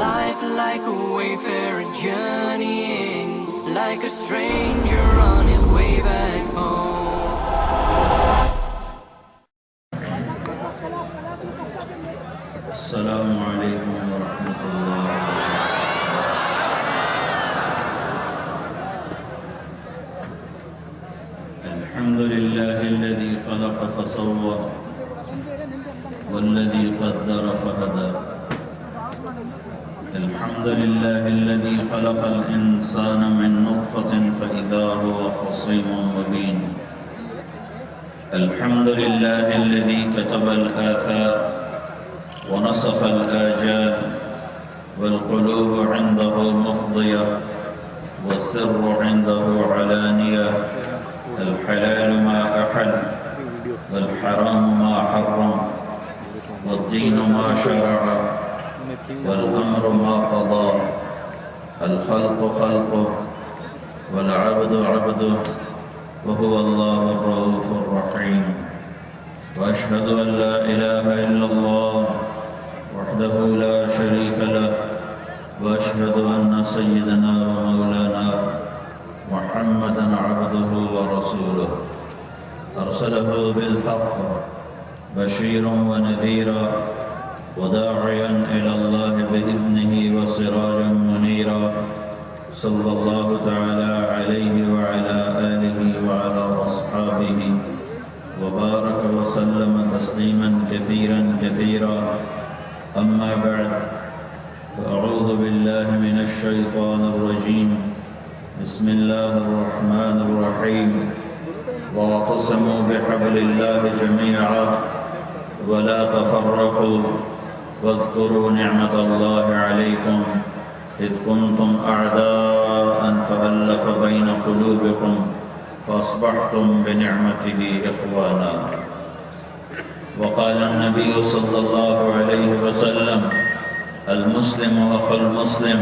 life like a wayfarer journeying, like a stranger on his way back home. السلام علیکم ورحمۃ اللہ الحمد للہ الذي خلق فسوى والذي قدر فهدى الحمد لله الذي خلق الإنسان من نطفة فإذا هو خصيم مبين الحمد لله الذي كتب الآثار ونسخ الآجال والقلوب عنده مفضية والسر عنده علانية الحلال ما أحل والحرام ما حرم والدين ما شرع والأمر ما قضى الخلق خلقه والعبد عبده وهو الله الرؤوف الرحيم وأشهد أن لا إله إلا الله وحده لا شريك له وأشهد أن سيدنا ومولانا محمدا عبده ورسوله أرسله بالحق بشيرا ونذيرا وداعيا إلى الله بإذنه وسراجا منيرا صلى الله تعالى عليه وعلى آله وعلى أصحابه وبارك وسلم تسليما كثيرا كثيرا أما بعد فأعوذ بالله من الشيطان الرجيم بسم الله الرحمن الرحيم واعتصموا بحبل الله جميعا ولا تفرقوا واذكروا نعمة الله عليكم إذ كنتم أعداء فألف بين قلوبكم فأصبحتم بنعمته إخوانا وقال النبي صلى الله عليه وسلم المسلم أخو المسلم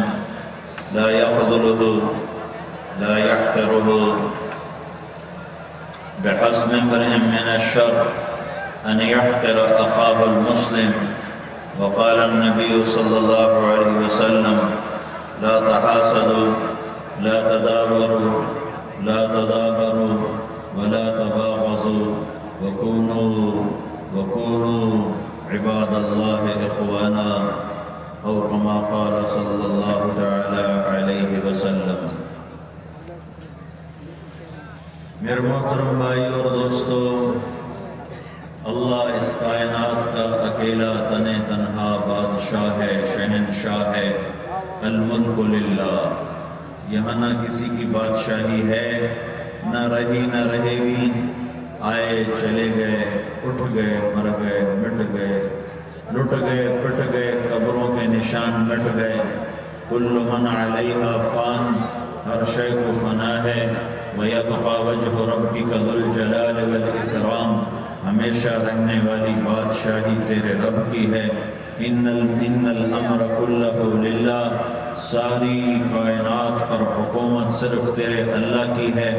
لا يخذله لا يحقره بحسب امرئ من الشر أن يحقر أخاه المسلم وقال النبي صلى الله عليه وسلم لا تحاسدوا لا تدابروا لا تدابروا ولا تباغضوا وكونوا عباد الله إخوانا أو كما قال صلى الله تعالى عليه وسلم. میرے محترم بھائی اور دوستو، اللہ اس کائنات کا اکیلا تنے تنہا بادشاہ ہے، شہنشاہ ہے، الملک للہ. یہاں نہ کسی کی بادشاہی ہے، نہ رہی نہ رہے گی. آئے چلے گئے، اٹھ گئے، مر گئے، مٹ گئے، لٹ گئے، پٹ گئے، قبروں کے نشان مٹ گئے. کل من علیہا فان، ہر شے کو فنا ہے. وَيَبْقَى وَجْهُ رَبِّكَ ذُو الْجَلَالِ وَالْإِكْرَامِ، ہمیشہ رہنے والی بادشاہی تیرے رب کی ہے. ان الامر كله للہ، ساری کائنات پر حکومت صرف تیرے اللہ کی ہے.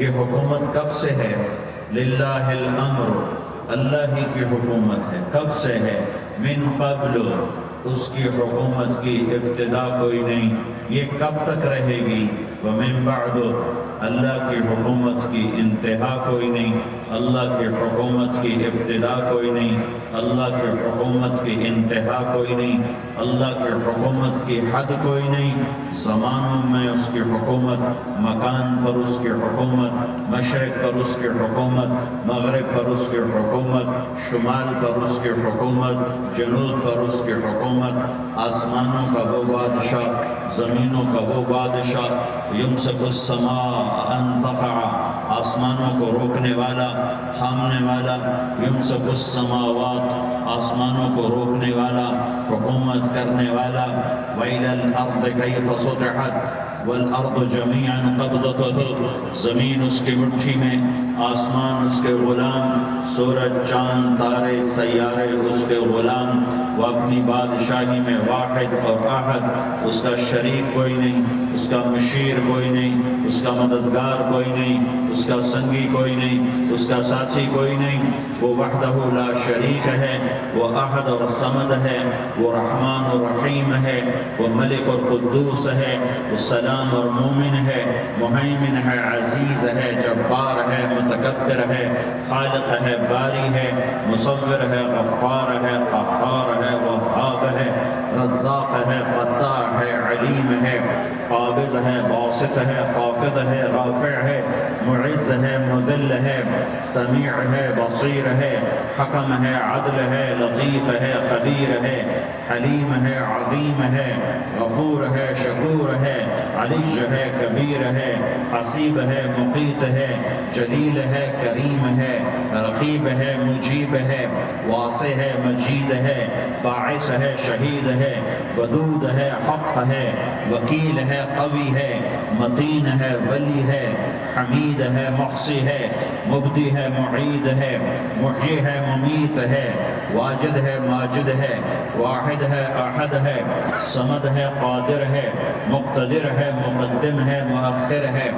یہ حکومت کب سے ہے؟ للہ الامر، اللہ ہی کی حکومت ہے. کب سے ہے؟ من قبل، اس کی حکومت کی ابتدا کوئی نہیں. یہ کب تک رہے گی؟ ومن بعد، اللہ کی حکومت کی انتہا کوئی نہیں. اللہ کی حکومت کی ابتدا کوئی نہیں. اللہ کی حکومت کی انتہا کوئی نہیں. اللہ کی حکومت کی حد کوئی نہیں. زمانوں میں اس کی حکومت، مکان پر اس کی حکومت، مشرق پر اس کی حکومت، مغرب پر اس کی حکومت، شمال پر اس کی حکومت، جنوب پر اس کی حکومت. آسمانوں کا وہ بادشاہ، زمینوں کا وہ بادشاہ. یمسک السماء ان تقع، آسمانوں کو روکنے والا، تھامنے والا. یمسک السماوات، آسمانوں کو روکنے والا، حکومت کرنے والا. وإلى الأرض كيف سطحت والأرض جميعا قبضته، زمین اس کی مٹھی میں، آسمان اس کے غلام، سورج چاند تارے سیارے اس کے غلام، وہ اپنی بادشاہی میں واحد اور احد، اس کا شریک کوئی نہیں، اس کا مشیر کوئی نہیں، اس کا مددگار کوئی نہیں، اس کا سنگی کوئی نہیں، اس کا ساتھی کوئی نہیں، وہ وحدہ لا شریک ہے، وہ احد اور صمد ہے، وہ رحمان اور رحیم ہے، وہ ملک اور قدوس ہے، وہ سلام اور مومن ہے، مہیمن ہے، عزیز ہے، جبار ہے، متکبر ہے، خالق ہے، باری ہے، مصور ہے، غفار ہے، قہار ہے، وہاب ہے، رزاق ہے، فتاح ہے، علیم ہے، قابض ہے، باسط ہے، خافض ہے، رافع ہے، معز ہے، مذل ہے، سمیع ہے، بصیر ہے، حکم ہے، عدل ہے، لطیف ہے، خبیر ہے، حلیم ہے، عظیم ہے، غفور ہے، شکور ہے، علی ہے، کبیر ہے، حسیب ہے، مقیت ہے، جلیل ہے، کریم ہے، رقیب ہے، مجیب ہے، واسع ہے، مجید ہے، باعث ہے، شہید ہے، ودود ہے، حق ہے، وکیل ہے، قوی ہے، متین ہے، ولی ہے، حمید ہے، محصی ہے، مبدی ہے، معید ہے، محیی ہے، ممیت ہے، واجد ہے، ماجد ہے، واحد ہے، احد ہے، صمد ہے، قادر ہے، مقتدر ہے، مقدم ہے، مؤخر ہے،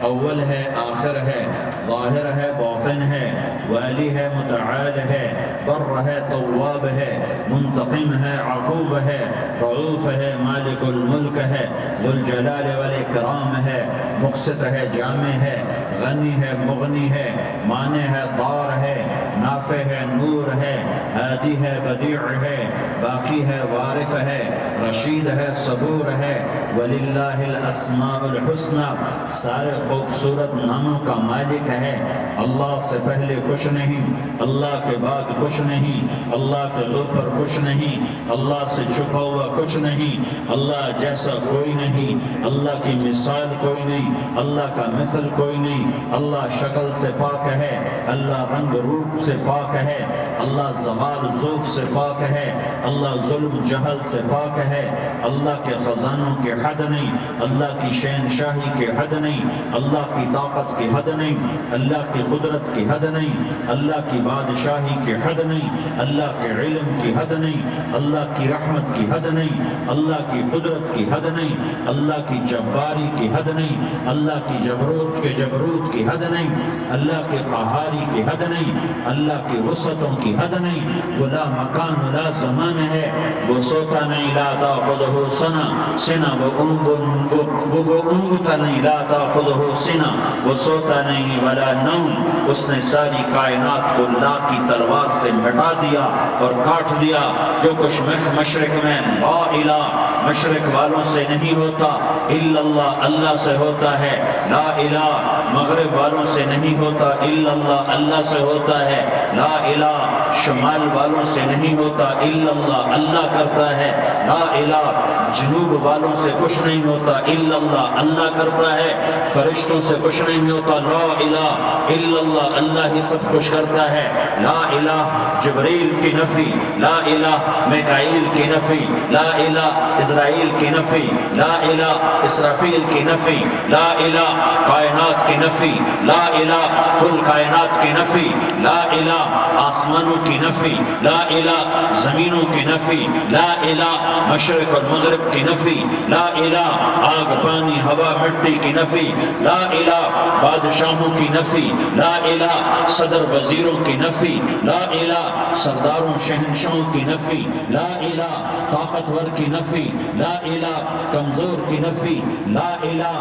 اول ہے، آخر ہے، ظاہر ہے، باطن ہے، والی ہے، متعال ہے، بر ہے، تواب ہے، منتقم ہے، عفو ہے، رؤوف ہے، مالک الملک ہے، ذو الجلال والاکرام ہے، مقسط ہے، جامع ہے، غنی ہے، مغنی ہے، مانع ہے، ضار ہے، نافع ہے، نور ہے، ہادی ہے، بدیع ہے، باقی ہے، وارث ہے، رشید ہے، صبور ہے، وللہ الاسماء الحسنى، سارے خوبصورت ناموں کا مالک ہے۔ اللہ سے پہلے کچھ نہیں، اللہ کے بعد کچھ نہیں، اللہ کے اوپر کچھ نہیں، اللہ سے چھپا ہوا کچھ نہیں، اللہ جیسا کوئی نہیں، اللہ کی مثال کوئی نہیں، اللہ کا مثل کوئی نہیں، اللہ شکل سے پاک ہے، اللہ رنگ روپ سے پاک ہے، اللہ زوال ذوف سے پاک ہے، اللہ ظلم جہل سے پاک ہے، اللہ کے خزانوں کی حد نہیں، اللہ کی شہنشاہی کی حد نہیں، اللہ کی طاقت کی حد نہیں، اللہ کی قدرت کی حد نہیں، اللہ کی بادشاہی کی حد نہیں، اللہ کے علم کی حد نہیں، اللہ کی رحمت کی حد نہیں، اللہ کی قدرت کی حد نہیں، اللہ کی جباری کی حد نہیں، اللہ کی جبروت کی حد نہیں، اللہ کی قہاری کی حد نہیں، اللہ کی وسعتوں کی حد نہیں، وہ لا مکان لا زمان ہے، وہ سوتا نہیں لا تاخذہ سنہ وہ اونگتا نہیں لا تاخذہ سنہ وہ سوتا نہیں ولا نوم، اس نے ساری کائنات کو لا کی تلوار سے مٹا دیا اور کاٹ دیا۔ جو کچھ مشرق میں لا الہ مشرق والوں سے نہیں ہوتا الا اللہ، اللہ سے ہوتا ہے، لا الہ مغرب والوں سے نہیں ہوتا الا اللہ، اللہ سے ہوتا ہے، لا الہ شمال والوں سے نہیں ہوتا الا اللہ، اللہ کرتا ہے، لا الہ جنوب والوں سے کچھ نہیں ہوتا الا اللہ، اللہ کرتا ہے، فرشتوں سے کچھ نہیں ہوتا، لا الہ الا اللہ، اللہ ہی سب کچھ کرتا ہے، لا الہ جبریل کی نفی، لا الہ میکائیل کی نفی، لا الہ اسرائیل کی نفی، لا الہ اسرافیل کی نفی، لا الہ کائنات کی نفی، لا الہ کل کائنات کی نفی، لا الہ آسمانوں کی نفی، لا الہ زمینوں کی نفی، لا الہ مشرق اور مغرب کی نفی، لا الہ آگ پانی ہوا مٹی کی نفی، لا الہ بادشاہوں کی نفی، لا الہ صدر وزیروں کی نفی، لا الہ سرداروں شہنشاہوں کی نفی، لا الہ طاقتور کی نفی، لا الہ کمزور کی نفی، لا الہ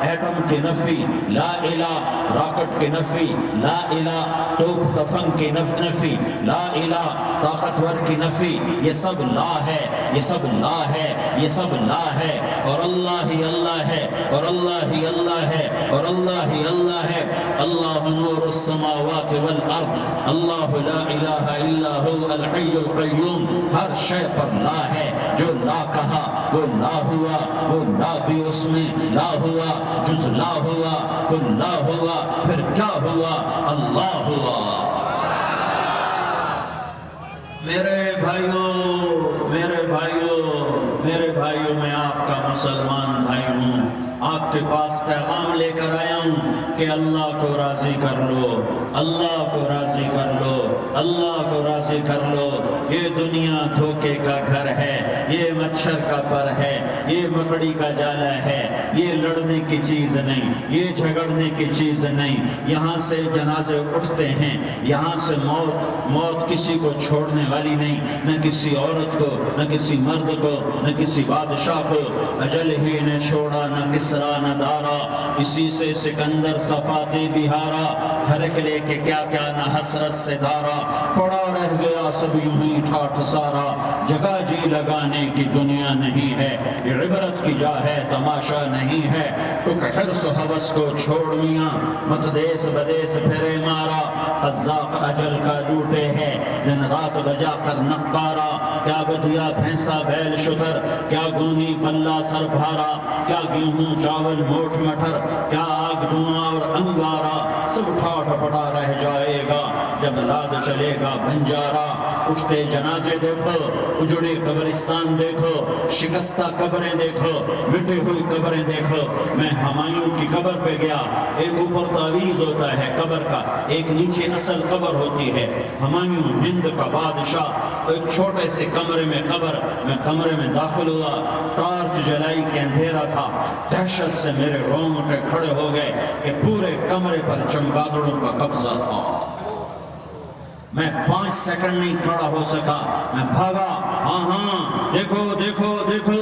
ایٹم کی نفی، لا الہ راکٹ کی نفی، لا الہ توپ تفنگ کی نفی، لا الہ طاقتور کی نفی، یہ سب لا ہے، یہ سب لا ہے، یہ سب لا ہے، اور اللہ ہی اللہ ہے، اور اللہ ہی اللہ ہے، اور اللہ ہی اللہ ہے، اللہ نور السماوات والارض، اللہ لا الہ الا هو الحی القیوم، ہر شے پر لا ہے، جو لا کہا وہ لا ہوا، وہ لا بھی اس میں لا ہوا، جز لا ہوا کل لا ہوا، پھر کیا ہوا؟ اللہ ہوا۔ میرے بھائیوں میرے بھائیوں میں آپ کا مسلمان بھائی ہوں، آپ کے پاس پیغام لے کر آیا ہوں کہ اللہ کو راضی کر لو، اللہ کو راضی کر لو، اللہ کو راضی کر لو۔ یہ دنیا دھوکے کا گھر ہے، یہ مچھر کا پر ہے، یہ مکڑی کا جالا ہے، یہ لڑنے کی چیز نہیں، یہ جھگڑنے کی چیز نہیں۔ یہاں سے جنازے اٹھتے ہیں، یہاں سے موت کسی کو چھوڑنے والی نہیں، نہ کسی عورت کو، نہ کسی مرد کو، نہ کسی بادشاہ کو۔ اجل ہی نے چھوڑا نہ کسرا نہ دارا، اسی سے سکندر صفاتی بہارا، ہر ایک لے کے کیا کیا نہ حسرت سے دھارا، پڑا رہ گیا سب یوں ہی ٹھاٹھ سارا، جگہ جی لگانے کی دنیا نہیں ہے، یہ عبرت کی جا ہے تماشا نہیں ہے۔ ٹک حرص و حوث کو چھوڑ میاں، مت دیس بدیس پھرے مارا، قزاق اجل کا ڈوٹے ہے، دن رات بجا کر نقارا، کیا بدیا بھینسا بیل شتر، کیا گونی پلہ سر بھارا، کیا گیہوں چاول موٹ مٹر، کیا آگ دھواں اور انگارا، سب ٹھاٹھ پڑا رہ جائے گا جب لاد چلے گا بنجارا۔ اٹھتے جنازے دیکھو، اجڑے قبرستان دیکھو، شکستہ قبریں دیکھو، مٹی ہوئی قبریں دیکھو۔ میں ہمایوں کی قبر پہ گیا، ایک اوپر تعویذ ہوتا ہے قبر کا، ایک نیچے اصل قبر ہوتی ہے۔ ہمایوں ہند کا بادشاہ، ایک چھوٹے سے کمرے میں قبر، میں کمرے میں داخل ہوا، ٹارچ جلائی کے اندھیرا تھا، دہشت سے میرے رونگٹے کھڑے ہو گئے کہ پورے کمرے پر چمگادڑوں کا قبضہ تھا۔ میں 5 سیکنڈ نہیں کھڑا ہو سکا، میں بھاگا، ہاں دیکھو دیکھو دیکھو،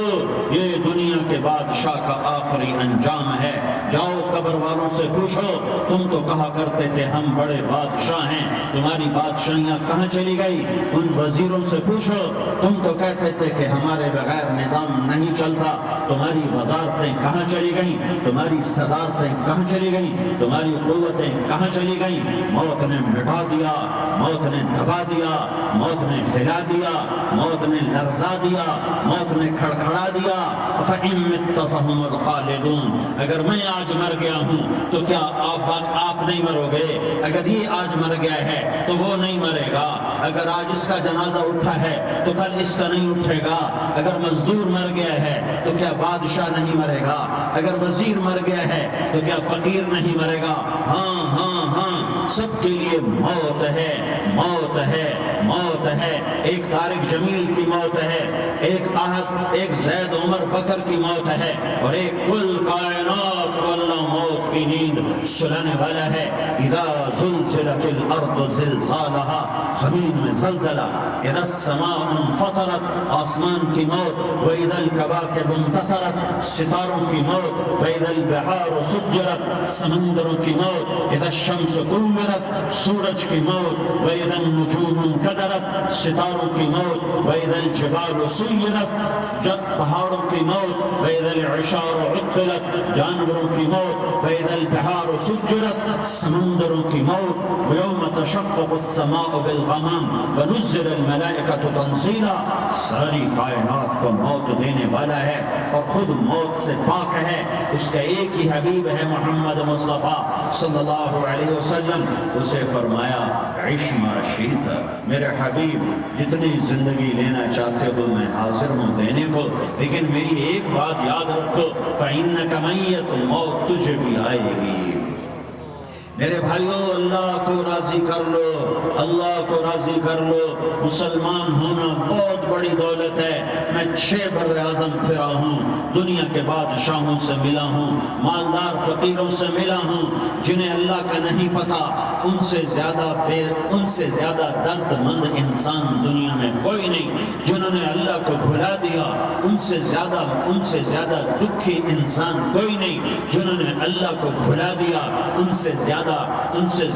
یہ دنیا کے بادشاہ کا آخری انجام ہے۔ جاؤ قبر والوں سے پوچھو، تم تو کہا کرتے تھے ہم بڑے بادشاہ ہیں، تمہاری بادشاہیاں کہاں چلی گئی؟ ان وزیروں سے پوچھو، تم تو کہتے تھے کہ ہمارے بغیر نظام نہیں چلتا، تمہاری وزارتیں کہاں چلی گئیں؟ تمہاری صدارتیں کہاں چلی گئیں؟ تمہاری قوتیں کہاں چلی گئیں؟ موت نے مٹا دیا، موت نے دبا دیا، موت نے ہلا دیا، موت نے لرزا دیا، موت نے کھڑکھڑا دیا۔ فَإِن مِتَّ فَهُمُ الْخَالِدُونَ، اگر میں آج مر گیا ہوں تو کیا آپ نہیں مرو گے؟ اگر یہ آج مر گیا ہے تو وہ نہیں مرے گا، اگر آج اس کا جنازہ اٹھا ہے تو کل اس کا نہیں اٹھے گا، اگر مزدور مر گیا ہے تو کیا بادشاہ نہیں مرے گا، اگر وزیر مر گیا ہے تو کیا فقیر نہیں مرے گا؟ ہاں ہاں ہاں، سب کے لیے موت ہے، موت ہے، موت ہے۔ ایک طارق جمیل کی موت ہے، ایک زید عمر بکر کی موت ہے، اور ایک کل کائنات کو اللہ موت کی نیند سلانے والا ہے۔ اذا زلزلت الارض زلزالہا، زمین میں زلزلہ، اذا السماء انفطرت، آسمان کی موت، واذا الکواکب انتثرت، ستاروں کی موت، واذا البحار سجرت، سمندروں کی موت، اذا الشمس کورت، سورج کی موت، واذا النجوم انکدرت، ستاروں کی موت، واذا الجبال سیرت، پہاڑوں کی موت، واذا العشار عطلت، جانوروں کی موت، واذا البحار سجرت، سمندروں کی موت، ویوم تشقق السماء بالغمام ونزل الملائکۃ تنزیلا، ساری کائنات کو موت دینے والا ہے اور خود موت سے پاک ہے۔ اس کا ایک ہی حبیب ہے محمد مصطفیٰ صلی اللہ علیہ وسلم۔ اسے فرمایا عش ما شئت، میرے حبیب جتنی زندگی لینا چاہتے ہو میں حاضر ہوں دینے کو، لیکن میری ایک بات یاد رکھو، فَإِنَّكَ مَيِّتٌ، موت تجھے بھی آئے گی۔ میرے بھائیوں، اللہ کو راضی کر لو، اللہ کو راضی کر لو۔ مسلمان ہونا بہت بڑی دولت ہے۔ میں 6 بر اعظم پھرا ہوں، دنیا کے بادشاہوں سے ملا ہوں، مالدار فقیروں سے ملا ہوں، جنہیں اللہ کا نہیں پتا، ان سے زیادہ درد مند انسان دنیا میں کوئی نہیں۔ جنہوں نے اللہ کو بھلا دیا، ان سے زیادہ دکھی انسان کوئی نہیں۔ جنہوں نے اللہ کو بھلا دیا، ان سے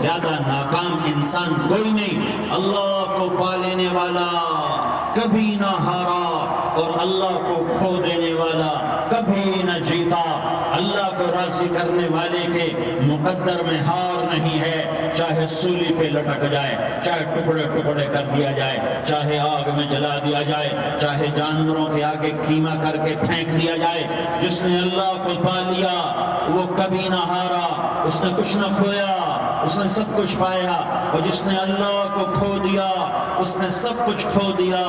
زیادہ ناکام انسان کوئی نہیں۔ اللہ کو پا لینے والا کبھی نہ ہارا، اور اللہ کو کھو دینے والا کبھی نہ جیتا۔ اللہ کو راضی کرنے والے کے مقدر میں ہار نہیں ہے، چاہے سولی پہ لٹک جائے، چاہے ٹکڑے ٹکڑے کر دیا جائے، چاہے آگ میں جلا دیا جائے، چاہے جانوروں کے آگے قیمہ کر کے پھینک دیا جائے۔ جس نے اللہ کو پا لیا وہ کبھی نہ ہارا، اس نے کچھ نہ کھویا، اس نے سب کچھ پایا۔ اور جس نے اللہ کو کھو دیا اس نے سب کچھ کھو دیا،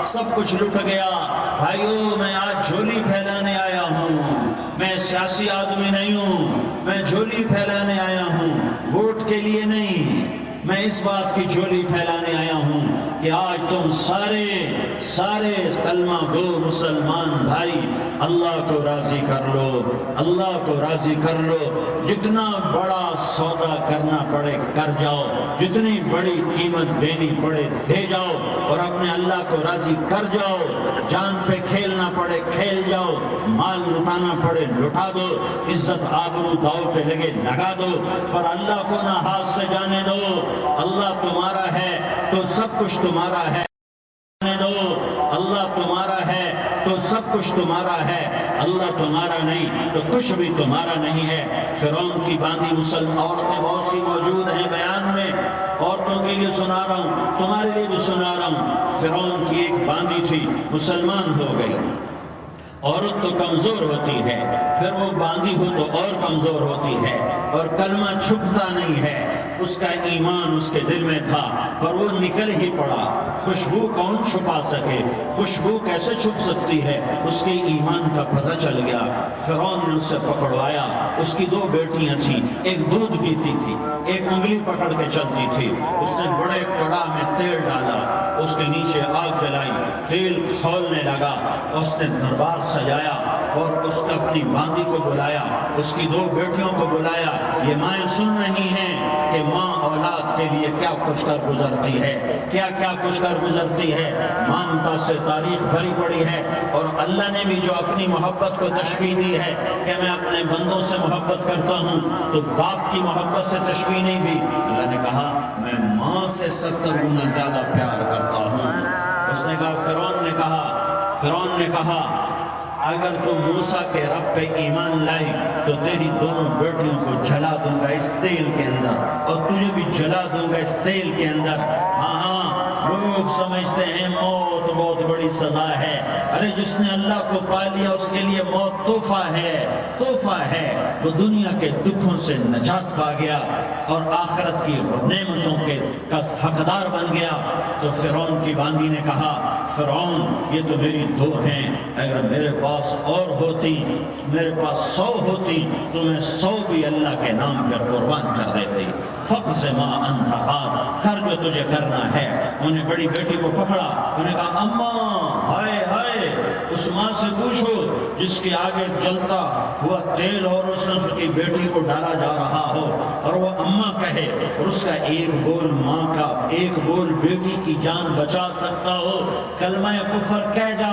سب کچھ لٹ گیا۔ بھائیوں، میں آج جھولی پھیلانے آیا ہوں، میں سیاسی آدمی نہیں ہوں، میں جھولی پھیلانے آیا ہوں، ووٹ کے لیے نہیں، میں اس بات کی جھولی پھیلانے آیا ہوں کہ آج تم سارے کلمہ گو مسلمان بھائی اللہ کو راضی کر لو، اللہ کو راضی کر لو، جتنا بڑا سودا کرنا پڑے کر جاؤ، جتنی بڑی قیمت دینی پڑے دے جاؤ، اور اپنے اللہ کو راضی کر جاؤ، جان پہ کھیلنا پڑے کھیل جاؤ، مال لٹانا پڑے لٹا دو، عزت آبرو داؤ پہ لگے لگا دو، پر اللہ کو نہ ہاتھ سے جانے دو۔ اللہ تمہارا ہے تو سب کچھ تمہارا ہے، اللہ تمہارا ہے تو سب کچھ تمہارا ہے، اللہ تمہارا نہیں تو کچھ بھی تمہارا نہیں ہے۔ فرعون کی باندھی مسلم عورتیں بہت سی موجود ہیں بیان میں، عورتوں کے لیے سنا رہا ہوں، تمہارے لیے بھی سنا رہا ہوں۔ فرعون کی ایک باندھی تھی، مسلمان ہو گئی۔ عورت تو کمزور ہوتی ہے، پھر وہ باندھی ہو تو اور کمزور ہوتی ہے، اور کلمہ چھپتا نہیں ہے۔ اس کا ایمان اس کے دل میں تھا، پر وہ نکل ہی پڑا۔ خوشبو کون چھپا سکے؟ خوشبو کیسے چھپ سکتی ہے؟ اس کے ایمان کا پتہ چل گیا۔ فرعون نے اسے پکڑوایا۔ اس کی 2 بیٹیاں تھیں، ایک دودھ پیتی تھی، ایک انگلی پکڑ کے چلتی تھی۔ اس نے بڑے کڑا میں تیل ڈالا، اس کے نیچے آگ جلائی، تیل کھولنے لگا، اس نے دربار سجایا اور اس نے اپنی باندھی کو بلایا، اس کی 2 بیٹیوں کو بلایا۔ یہ مائیں سن رہی ہیں کہ ماں اولاد کے لیے کیا کچھ کر گزرتی ہے، کیا کچھ کر گزرتی ہے۔ مامتا سے تاریخ بھری پڑی ہے، اور اللہ نے بھی جو اپنی محبت کو تشبیہ دی ہے کہ میں اپنے بندوں سے محبت کرتا ہوں، تو باپ کی محبت سے تشبیہ نہیں دی۔ اللہ نے کہا میں ماں سے 70 گنا زیادہ پیار کرتا ہوں۔ اس نے کہا فرعون نے کہا اگر تو موسیٰ کے رب پہ ایمان لائی تو تیری دونوں بیٹیوں کو جلا دوں گا اس تیل کے اندر، اور تجھے بھی جلا دوں گا اس تیل کے اندر۔ ہاں لوگ سمجھتے ہیں موت بہت بڑی سزا ہے، ارے جس نے اللہ کو پا لیا اس کے لیے موت تحفہ ہے۔ وہ دنیا کے دکھوں سے نجات پا گیا اور آخرت کی نعمتوں کے کا حقدار بن گیا۔ تو فرعون کی باندھی نے کہا فرعون یہ تو میری 2 ہیں، اگر میرے پاس اور ہوتی، میرے پاس 100 ہوتی تو میں 100 بھی اللہ کے نام پر قربان کر دیتی۔ فقض ما انت قاض، کر جو تجھے کرنا ہے۔ انہیں بڑی بیٹی کو پکڑا، انہیں کہا اماں ہائے ہائے، اس ماں سے پوچھو جس کے آگے جلتا ہوا تیل اور اس کی بیٹی کو ڈالا جا رہا ہو، اور وہ اماں کہے، اور اس کا ایک بول ماں کا، ایک بول بیٹی کی جان بچا سکتا ہو۔ کلمہ کفر کہہ جا،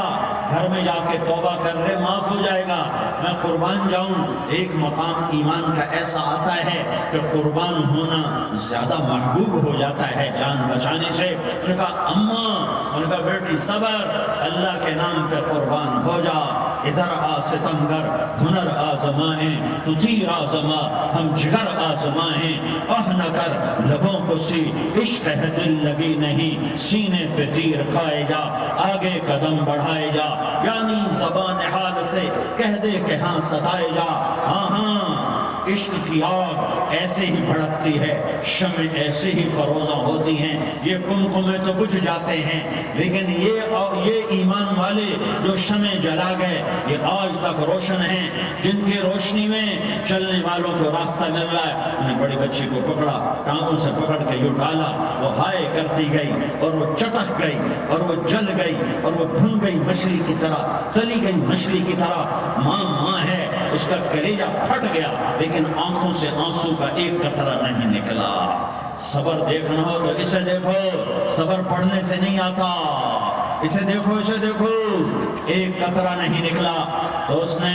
گھر میں جا کے توبہ کر لے، معاف ہو جائے گا، میں قربان جاؤں۔ ایک مقام ایمان کا ایسا آتا ہے کہ قربان ہونا زیادہ محبوب ہو جاتا ہے جان بچانے سے۔ انہوں نے کہا اماں، انہوں نے کہا بیٹی صبر، اللہ کے نام پہ قربان ہو جا۔ ادھر آ ستمگر، ہنر آزمائیں تو تیر آزما، ہم جگر آزمائیں آہ نہ کر لبوں کو سی، عشق ہے دل لگی نہیں، سینے پہ تیر کھائے جا، آگے قدم بڑھائے جا، یعنی زبان حال سے کہہ دے کہ ہاں ستائے جا۔ ہاں عشق کی آگ ایسے ہی بھڑکتی ہے، شمع ایسے ہی فروزہ ہوتی ہیں، یہ کنکمیں تو بجھ جاتے ہیں، لیکن یہ ایمان والے جو شمع جلا گئے یہ آج تک روشن ہیں، جن کی روشنی میں چلنے والوں کو راستہ مل رہا ہے۔ انہیں بڑی بچی کو پکڑا، ٹانگوں سے پکڑ کے یوں ڈالا، وہ ہائے کرتی گئی اور وہ چٹک گئی اور وہ جل گئی اور وہ بھن گئی مچھلی کی طرح، تلی گئی مچھلی کی طرح۔ ماں ہے، اس کا کلیجہ پھٹ گیا، لیکن آنکھوں سے آنسو کا ایک قطرہ نہیں نکلا۔ صبر دیکھنا ہو تو اسے دیکھو، صبر پڑھنے سے نہیں آتا، اسے دیکھو ایک قطرہ نہیں نکلا۔ تو اس نے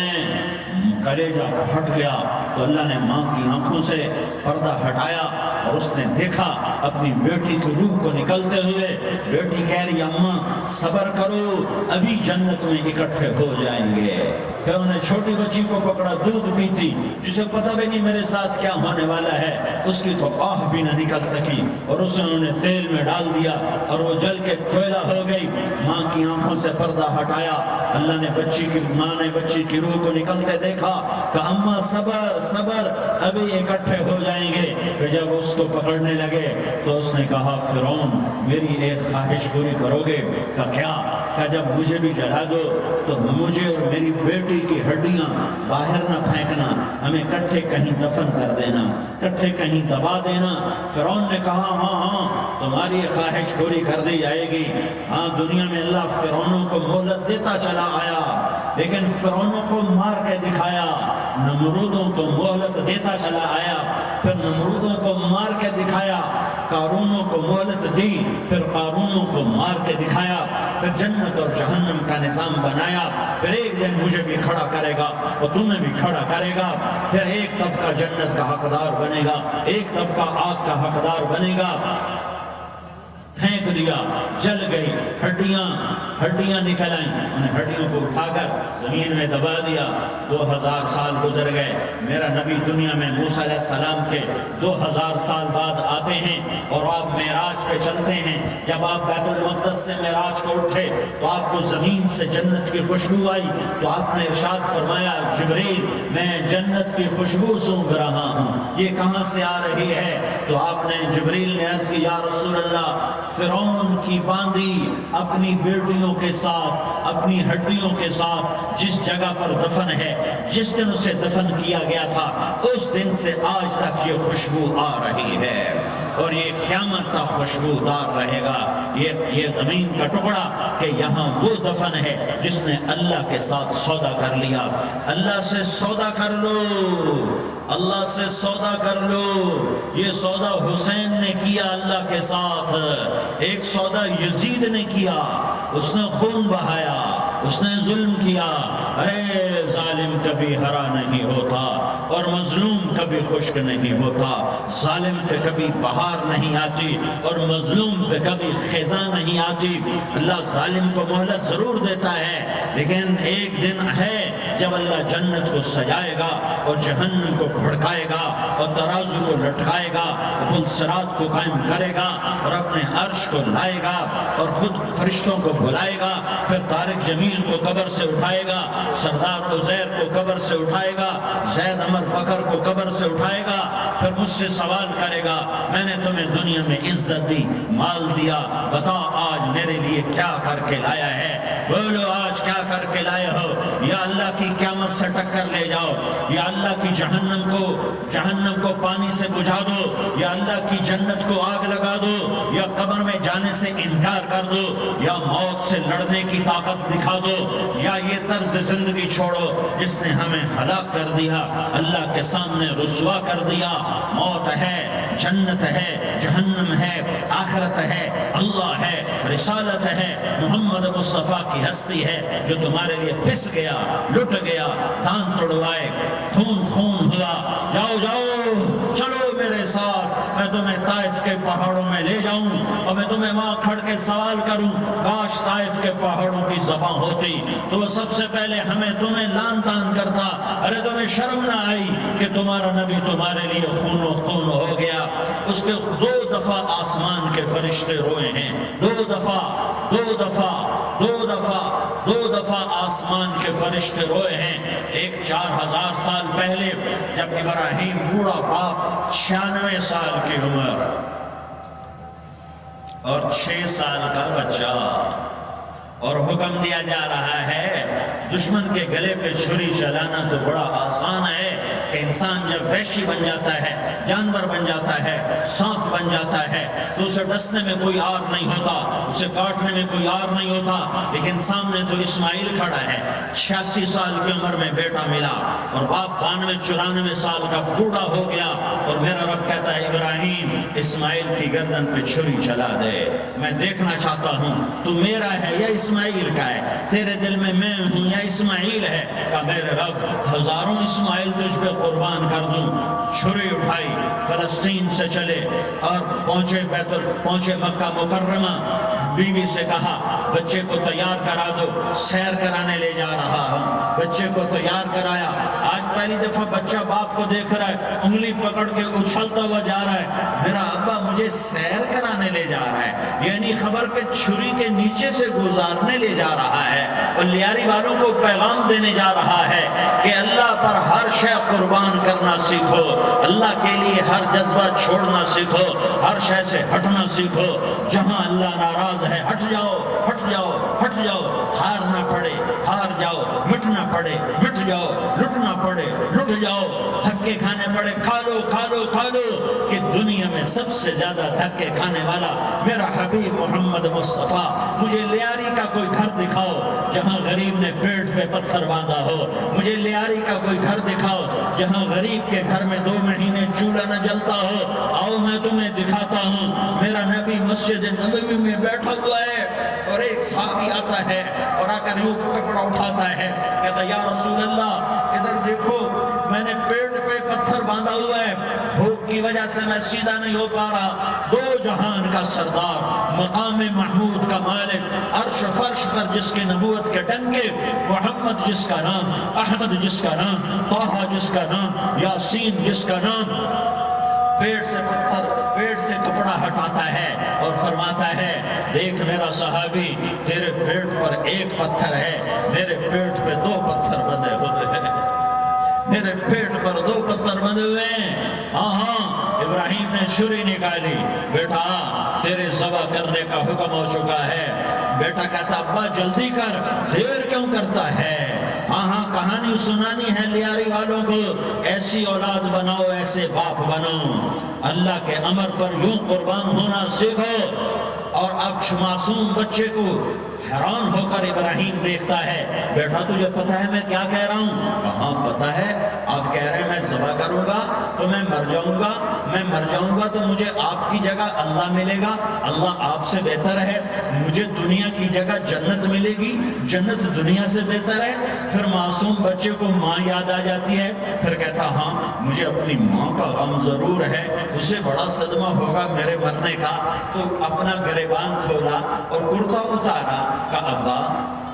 کلیجہ پھٹ گیا، تو اللہ نے ماں کی آنکھوں سے پردہ ہٹایا اور اس نے دیکھا اپنی بیٹی کی روح کو نکلتے ہوئے۔ بیٹی کہہ رہی اماں صبر کرو، ابھی جنت میں اکٹھے ہو جائیں گے۔ پھر انہوں نے چھوٹی بچی کو پکڑا، دودھ پیتی، جسے پتہ بھی نہیں میرے ساتھ کیا ہونے والا ہے، اس کی تو آہ بھی نہ نکل سکی، اور اسے انہوں نے تیل میں ڈال دیا اور وہ جل کے کوئلہ ہو گئی۔ ماں کی آنکھوں سے پردہ ہٹایا، اللہ نے ماں نے بچی کی روح کو نکلتے دیکھا کہ اماں صبر ابھی اکٹھے ہو جائیں گے۔ پھر جب اس کو پکڑنے لگے تو اس نے کہا فرعون میری ایک خواہش پوری کرو گے؟ کہ کیا؟ کہ جب مجھے بھی جلا دو تو مجھے اور میری بیٹی کی ہڈیاں باہر نہ پھینکنا، ہمیں کٹھے کہیں دفن کر دینا، کٹھے کہیں دبا دینا۔ فرعون نے کہا ہاں تمہاری خواہش پوری کر دی جائے گی۔ ہاں دنیا میں اللہ فرعونوں کو مہلت دیتا چلا آیا، لیکن فرعونوں کو مار کے دکھایا، نمرودوں کو مہلت دیتا چلا آیا، پھر نمرودوں کو مار کے دکھایا، قارونوں کو مہلت دی، پھر قارونوں کو مار کے دکھایا، پھر جنت اور جہنم کا نظام بنایا۔ پھر ایک دن مجھے بھی کھڑا کرے گا اور تمہیں بھی کھڑا کرے گا، پھر ایک طبقہ جنت کا حقدار بنے گا، ایک طبقہ آگ کا حقدار بنے گا۔ پھینک دیا، جل گئی، ہڈیاں نکل آئیں، انہیں ہڈیوں کو اٹھا کر زمین میں دبا دیا۔ 2000 سال گزر گئے، میرا نبی دنیا میں موسیٰ علیہ السلام کے 2000 سال بعد آتے ہیں اور آپ معراج پہ چلتے ہیں۔ جب آپ بیت المقدس سے معراج کو اٹھے تو آپ کو زمین سے جنت کی خوشبو آئی، تو آپ نے ارشاد فرمایا جبریل میں جنت کی خوشبو سونگھ رہا ہوں، یہ کہاں سے آ رہی ہے؟ تو آپ نے جبریل نے عرض کی یا رسول اللہ فرعون کی باندی اپنی بیٹیوں کے ساتھ، اپنی ہڈیوں کے ساتھ جس جگہ پر دفن ہے، جس دن اسے دفن کیا گیا تھا اس دن سے آج تک یہ خوشبو آ رہی ہے اور یہ قیامت تک خوشبودار رہے گا۔ یہ زمین کا ٹکڑا کہ یہاں وہ دفن ہے جس نے اللہ کے ساتھ سودا کر لیا۔ اللہ سے سودا کر لو، اللہ سے سودا کر لو۔ یہ سودا حسین نے کیا اللہ کے ساتھ، ایک سودا یزید نے کیا، اس نے خون بہایا، اس نے ظلم کیا۔ ارے ظالم کبھی ہرا نہیں ہوتا اور مظلوم کبھی خشک نہیں ہوتا، ظالم پہ کبھی بہار نہیں آتی اور مظلوم پہ کبھی خزاں نہیں آتی۔ اللہ ظالم کو مہلت ضرور دیتا ہے، لیکن ایک دن ہے جب اللہ جنت کو سجائے گا اور جہنم کو بھڑکائے گا اور ترازو کو لٹکائے گا، پل صراط کو قائم کرے گا اور اپنے عرش کو لائے گا اور خود فرشتوں کو بلائے گا، پھر طارق جمیل کو قبر سے اٹھائے گا، سردار عزیر کو قبر سے اٹھائے گا، زید عمر بکر کو قبر سے اٹھائے گا، پھر مجھ سے سوال کرے گا میں نے تمہیں دنیا میں عزت دی، مال دیا، بتا آج میرے لیے کیا کر کے لایا ہے؟ بولو آج کیا کر کے لائے ہو؟ یا اللہ کی قیامت سے ٹکر لے جاؤ، یا اللہ کی جہنم کو پانی سے بجھا دو، یا اللہ کی جنت کو آگ لگا دو، یا قبر میں جانے سے انکار کر دو، یا موت سے لڑنے کی طاقت دکھا دو، یا یہ طرز زندگی چھوڑو جس نے ہمیں ہلاک کر دیا، اللہ کے سامنے رسوا کر دیا۔ موت ہے، جنت ہے، جہنم ہے، آخرت ہے، اللہ ہے، رسالت ہے، محمد مصطفیٰ کی ہستی ہے جو تمہارے لیے پس گیا، لٹ گیا، دان توڑوائے، خون ہوا۔ جاؤ چلو میرے ساتھ، میں تمہیں طائف کے پہاڑوں میں لے جاؤں اور میں تمہیں وہاں کھڑ کے سوال کروں، کاش طائف کے پہاڑوں کی زبان ہوتی تو وہ سب سے پہلے ہمیں تمہیں لان تان کرتا۔ ارے تمہیں شرم نہ آئی کہ تمہارا نبی تمہارے لیے خون و خون ہو گیا؟ اس کے 2 دفعہ آسمان کے فرشتے روئے ہیں، 2 دفعہ آسمان کے فرشتے روئے ہیں۔ ایک 4000 سال پہلے جب ابراہیم بوڑھا باپ 96 سال کی عمر اور 6 سال کا بچہ، اور حکم دیا جا رہا ہے دشمن کے گلے پہ چھری چلانا تو بڑا آسان ہے کہ انسان جب وحشی بن جاتا ہے، جانور بن جاتا ہے، سانپ بن جاتا ہے تو اسے ڈسنے میں کوئی آر نہیں ہوتا، اسے کاٹنے میں کوئی آر نہیں ہوتا، لیکن سامنے تو اسماعیل کھڑا ہے، 86 سال کی عمر میں بیٹا ملا اور باپ 92-94 سال کا بوڑھا ہو گیا، اور میرا رب کہتا ہے ابراہیم اسماعیل کی گردن پہ چھری چلا دے، میں دیکھنا چاہتا ہوں تو میرا ہے یا اسماعیل کا ہے، تیرے دل میں میں ہوں یا اسماعیل ہے؟ کہ میرے رب ہزاروں اسماعیل تجھ پہ قربان کر دوں۔ چھری اٹھائی، فلسطین سے چلے اور پہنچے مکہ مکرمہ، بیوی سے کہا بچے کو تیار کرا دو، سیر کرانے لے جا رہا ہوں، بچے کو تیار کرایا۔ آج پہلی دفعہ بچہ باپ کو دیکھ رہا ہے، انگلی پکڑ کے اچھلتا ہوا جا رہا ہے، میرا ابا مجھے سیر کرانے لے جا رہا ہے، یعنی خبر کہ چھری کے نیچے سے گزارنے لے جا رہا ہے، اور لیاری والوں کو پیغام دینے جا رہا ہے کہ اللہ پر ہر شے قربان کرنا سیکھو، اللہ کے لیے ہر جذبہ چھوڑنا سیکھو، ہر شے سے ہٹنا سیکھو۔ جہاں اللہ ناراض ہے ہٹ جاؤ ہٹ جاؤ ہٹ جاؤ، ہارنا پڑے ہار جاؤ، مٹنا پڑے مٹ جاؤ، لٹنا پڑے لٹ جاؤ، دھکے کھانے پڑے کھا لو کھا لو کھا لو، کہ دنیا میں سب سے زیادہ دھکے کھانے والا میرا حبیب محمد مصطفیٰ۔ مجھے لیاری کا کوئی گھر دکھاؤ جہاں غریب نے پیٹ پہ پتھر باندھا ہو، مجھے لیاری کا کوئی گھر دکھاؤ جہاں غریب کے گھر میں 2 مہینے چولہا نہ جلتا ہو، آؤ میں تمہیں دکھاتا ہوں۔ میرا نبی مسجد نبوی میں بیٹھا ہوا ہے اور ایک صحابی آتا ہے اور آ کر یوں کپڑا اٹھاتا ہے، کہتا یا رسول اللہ ادھر دیکھو، میں نے پیٹ پہ پتھر باندھا ہوا ہے، بھوک کی وجہ سے میں سیدھا نہیں ہو پا رہا۔ 2 جہان کا سردار، مقام محمود کا مالک، عرش فرش پر جس کے نبوت کے ڈنکے، محمد جس کا نام، احمد جس کا نام، طٰہٰ جس کا نام، یاسین جس کا نام، پیٹ سے پتھر، پیٹ سے کپڑا ہٹاتا ہے اور فرماتا ہے دیکھ میرا صحابی، تیرے پیٹ پر 1 پتھر ہے، میرے پیٹ پہ 2 پتھر بندھے ہوئے ہیں، میرے پیٹ پر 2 پتھر بندھے ہوئے ہیں۔ ہاں ابراہیم نے چھری نکالی، بیٹا تیرے ذبح کرنے کا حکم ہو چکا ہے۔ بیٹا کہتا ابا جلدی کر، دیر کیوں کرتا ہے؟ ہاں کہانی سنانی ہے لیاری والوں کو، ایسی اولاد بناؤ، ایسے باپ بناؤ، اللہ کے امر پر یوں قربان ہونا سیکھو۔ اور اب معصوم بچے کو حیران ہو کر ابراہیم دیکھتا ہے، بیٹا تجھے پتہ ہے میں کیا کہہ رہا ہوں؟ کہاں پتہ ہے، آپ کہہ رہے ہیں میں ذبح کروں گا تو میں مر جاؤں گا، میں مر جاؤں گا تو مجھے آپ کی جگہ اللہ ملے گا، اللہ آپ سے بہتر ہے، مجھے دنیا کی جگہ جنت ملے گی، جنت دنیا سے بہتر ہے۔ پھر معصوم بچے کو ماں یاد آ جاتی ہے، پھر کہتا ہاں مجھے اپنی ماں کا غم ضرور ہے، اسے بڑا صدمہ ہوگا میرے مرنے کا۔ تو اپنا گریبان کھولا اور کرتا اتارا، کہا ابا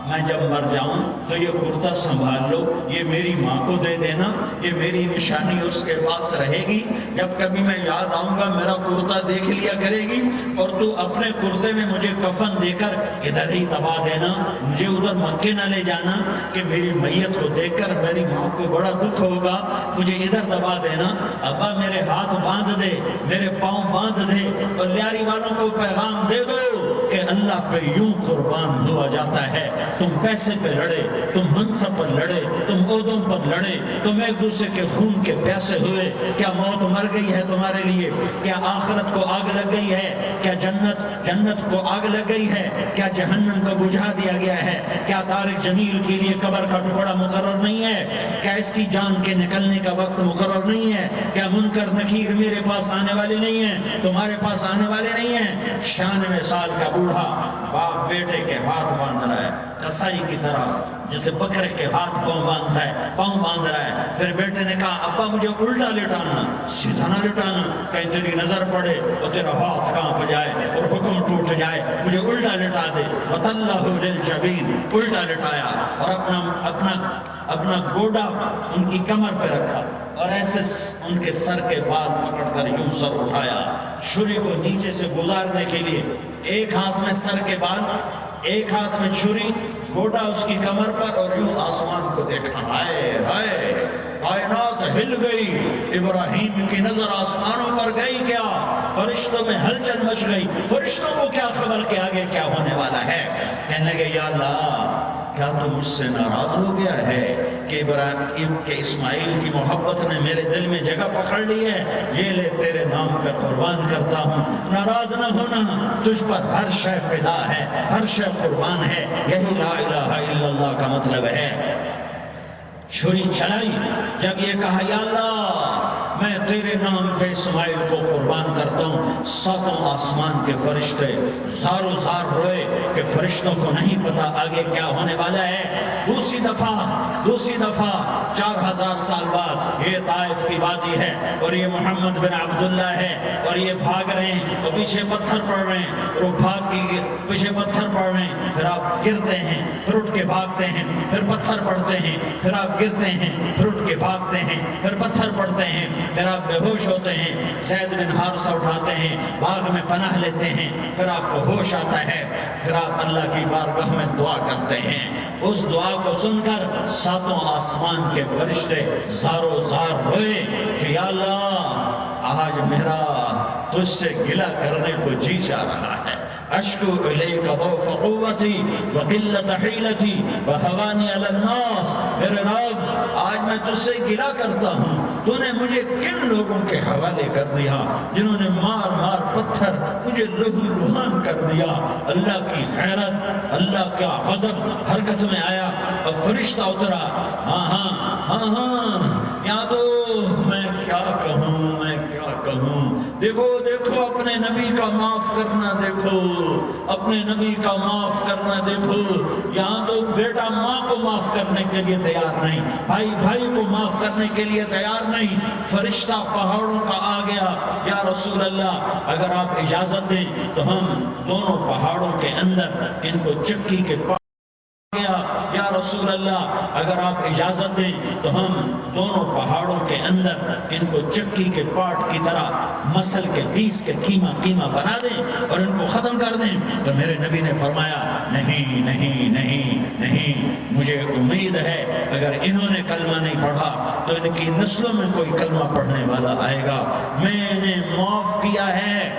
میں جب مر جاؤں تو یہ کرتا سنبھال لو، یہ میری ماں کو دے دینا، یہ میری نشانی اس کے پاس رہے گی، جب کبھی میں یاد آؤں گا میرا کرتا دیکھ لیا کرے گی، اور تو اپنے کرتے میں مجھے کفن دے کر ادھر ہی دبا دینا، مجھے ادھر مکے نہ لے جانا کہ میری میت کو دیکھ کر میری ماں کو بڑا دکھ ہوگا، مجھے ادھر دبا دینا۔ ابا میرے ہاتھ باندھ دے، میرے پاؤں باندھ دے، اور لیاری والوں کو پیغام دے دو کہ اللہ پہ یوں قربان ہوا جاتا ہے۔ تم پیسے پہ لڑے، تم منصب پر لڑے، تم عہدوں پر لڑے، تم ایک دوسرے کے خون کے پیاسے ہوئے، کیا موت مر گئی ہے تمہارے لیے؟ کیا آخرت کو آگ لگ گئی ہے؟ کیا جنت کو آگ لگ گئی ہے؟ کیا جہنم کو بجھا دیا گیا ہے؟ کیا طارق جمیل کے لیے قبر کا ٹکڑا مقرر نہیں ہے؟ کیا اس کی جان کے نکلنے کا وقت مقرر نہیں ہے؟ کیا منکر نکیر میرے پاس آنے والے نہیں ہیں، تمہارے پاس آنے والے نہیں ہیں؟ 96 سال کا بوڑھا باپ بیٹے کے ہاتھ باندھ رہا ہے، کسائی کی طرح، جیسے بکرے کے ہاتھ پاؤں باندھتا ہے، پاؤں باندھ رہا ہے۔ پھر بیٹے نے کہا ابا مجھے الٹا لٹانا، سیدھا نہ لٹانا، کہیں تیری نظر پڑے اور تیرا ہاتھ کانپ جائے اور حکم ٹوٹ جائے، مجھے الٹا لٹا دے۔ وَتَلَّهُ لِلْجَبِينِ، الٹا لٹایا اور اپنا گوڈا ان کی کمر پہ رکھا اور ایسے ان کے سر کے بال پکڑ کر یوں سر اٹھایا، چھری کو نیچے سے گزارنے کے لیے، ایک ہاتھ میں سر کے بال، ایک ہاتھ میں چھری، گوڈا اس کی کمر پر، اور یوں آسمان کو دیکھا، ہائے ہائے کائنات ہل گئی، ابراہیم کی نظر آسمانوں پر گئی، کیا فرشتوں میں ہلچل مچ گئی، فرشتوں کو کیا خبر کہ آگے کیا ہونے والا ہے؟ کہنے لگے یا اللہ کیا تو مجھ سے ناراض ہو گیا ہے کہ ابراہیم کے اسماعیل کی محبت نے میرے دل میں جگہ پکڑ لی ہے؟ یہ لے تیرے نام پہ قربان کرتا ہوں، ناراض نہ ہونا، تجھ پر ہر شے فدا ہے، ہر شے قربان ہے، یہی لا الہ الا اللہ کا مطلب ہے۔ چھری چلائی، جب یہ کہا یا اللہ میں تیرے نام پہ اسماعیل کو قربان کرتا ہوں، 7 آسمان کے فرشتے زارو زار روئے کہ فرشتوں کو نہیں پتا آگے کیا ہونے والا ہے۔ دوسری دفعہ 4000 سال بعد یہ طائف کی وادی ہے اور یہ محمد بن عبداللہ ہے اور یہ بھاگ رہے ہیں اور پیچھے پتھر پڑ رہے ہیں، اور وہ بھاگ کے پیچھے پتھر پڑ رہے ہیں، پھر آپ گرتے ہیں، پھر اٹھ کے بھاگتے ہیں، پھر پتھر پڑتے ہیں، پھر آپ گرتے ہیں، پھر اٹھ کے بھاگتے ہیں، پھر پتھر پڑتے ہیں، پھر آپ بے ہوش ہوتے ہیں، زید بن حارثہ اٹھاتے ہیں، باغ میں پناہ لیتے ہیں، پھر آپ کو ہوش آتا ہے، پھر آپ اللہ کی بارگاہ میں دعا کرتے ہیں۔ اس دعا کو سن کر 7 آسمان کے فرشتے زارو زار روئے کہ یا اللہ آج میرا تجھ سے گلہ کرنے کو جی چاہ رہا ہے، اشکو الیک ضعف قوتی وقلت حیلتی وہوانی علی الناس، میرے رب آج میں تجھ سے گلہ کرتا ہوں، تو نے مجھے کن لوگوں کے حوالے کر دیا جنہوں نے مار مار پتھر مجھے لہو لہان کر دیا۔ اللہ کی غیرت، اللہ کا غضب حرکت میں آیا اور فرشتہ اترا۔ ہاں ہاں ہاں ہاں، یہاں تو میں کیا کہوں، میں کیا کہوں، دیکھو دیکھو اپنے نبی کا معاف کرنا، دیکھو اپنے نبی کا معاف کرنا، دیکھو یہاں تو بیٹا ماں کو معاف کرنے کے لیے تیار نہیں، بھائی بھائی کو معاف کرنے کے لیے تیار نہیں۔ فرشتہ پہاڑوں کا آ گیا، یا رسول اللہ اگر آپ اجازت دیں تو ہم دونوں پہاڑوں کے اندر ان کو چکی کے گیا، یا رسول اللہ اگر آپ اجازت دیں تو ہم دونوں پہاڑوں کے اندر ان کو چکی کے پاٹ کی طرح مسل کے پیس کے کیما بنا دیں اور ان کو ختم کر دیں۔ تو میرے نبی نے فرمایا نہیں نہیں نہیں نہیں، مجھے امید ہے اگر انہوں نے کلمہ نہیں پڑھا تو ان کی نسلوں میں کوئی کلمہ پڑھنے والا آئے گا۔ میں نے معاف کیا ہے،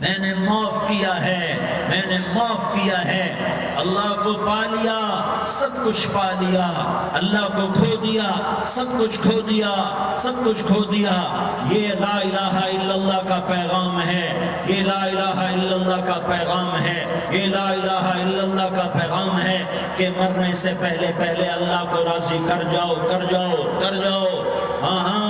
میں نے معاف کیا ہے، میں نے معاف کیا ہے۔ اللہ کو پا لیا، سب کچھ پا لیا، اللہ کو کھو دیا، سب کچھ کھو دیا، سب کچھ کھو دیا۔ یہ لا الہ الا اللہ کا پیغام ہے، یہ لا الہ الا اللہ کا پیغام ہے، یہ لا الہ الا اللہ کا پیغام ہے کہ مرنے سے پہلے پہلے اللہ کو راضی کر جاؤ، کر جاؤ، کر جاؤ۔ ہاں ہاں،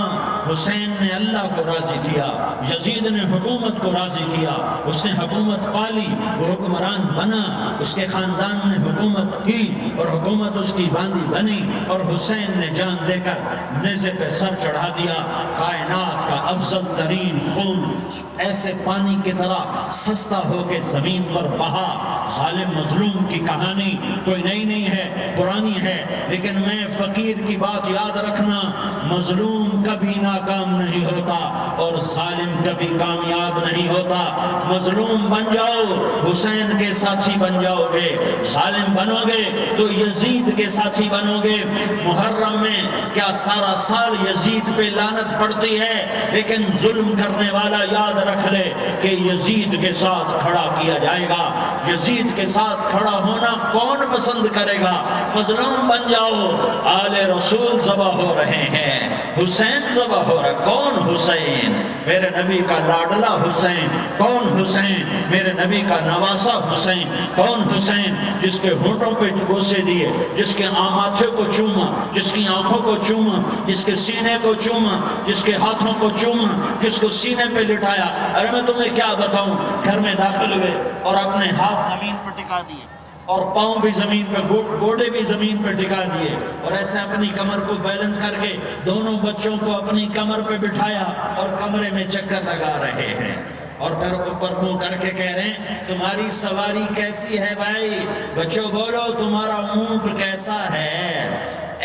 حسین نے اللہ کو راضی کیا، یزید نے حکومت کو راضی کیا، اس نے حکومت پالی، وہ حکمران بنا، اس کے خاندان نے حکومت کی اور حکومت اس کی باندھی بنی، اور حسین نے جان دے کر نیزے پہ سر چڑھا دیا۔ کائنات کا افضل ترین خون ایسے پانی کی طرح سستا ہو کے زمین پر بہا۔ ظالم مظلوم کی کہانی کوئی نئی نہیں ہے، پرانی ہے، لیکن میں فقیر کی بات یاد رکھنا، مظلوم کبھی ناکام نہیں ہوتا اور ظالم کبھی کامیاب نہیں ہوتا۔ مظلوم بن جاؤ حسین کے ساتھی بن جاؤ گے، ظالم بنو گے تو یزید کے ساتھی بنو گے۔ محرم میں کیا سارا سال یزید پہ لعنت پڑتی ہے، لیکن ظلم کرنے والا یاد رکھ لے کہ یزید کے ساتھ کھڑا کیا جائے گا۔ یزید کے ساتھ کھڑا ہونا کون پسند کرے گا؟ مظلوم بن جاؤ۔ آل رسول ذبح ہو رہے ہیں، حسین ذبح ہو رہا، کون حسین؟ میرے نبی کا لاڈلا حسین، کون حسین؟ میرے نبی کا نواسا حسین، کون حسین؟ جس کے ہونٹوں پہ بوسے دیے، جس کے ماتھے کو چوما، جس کی آنکھوں کو چوما، جس کے سینے کو چوما، جس کے ہاتھوں کو چوما، جس کو سینے پہ لٹایا۔ ارے میں تمہیں کیا بتاؤں، گھر میں داخل ہوئے اور اپنے ہاتھ زمین پر ٹکا دیے اور پاؤں بھی زمین پہ، گوڑے بھی زمین پہ ٹکا دیے، اور ایسے اپنی کمر کو بیلنس کر کے دونوں بچوں کو اپنی کمر پہ بٹھایا اور کمرے میں چکر لگا رہے ہیں، اور پھر اوپر منہ کر کے کہہ رہے ہیں تمہاری سواری کیسی ہے بھائی؟ بچوں بولو تمہارا اونٹ کیسا ہے؟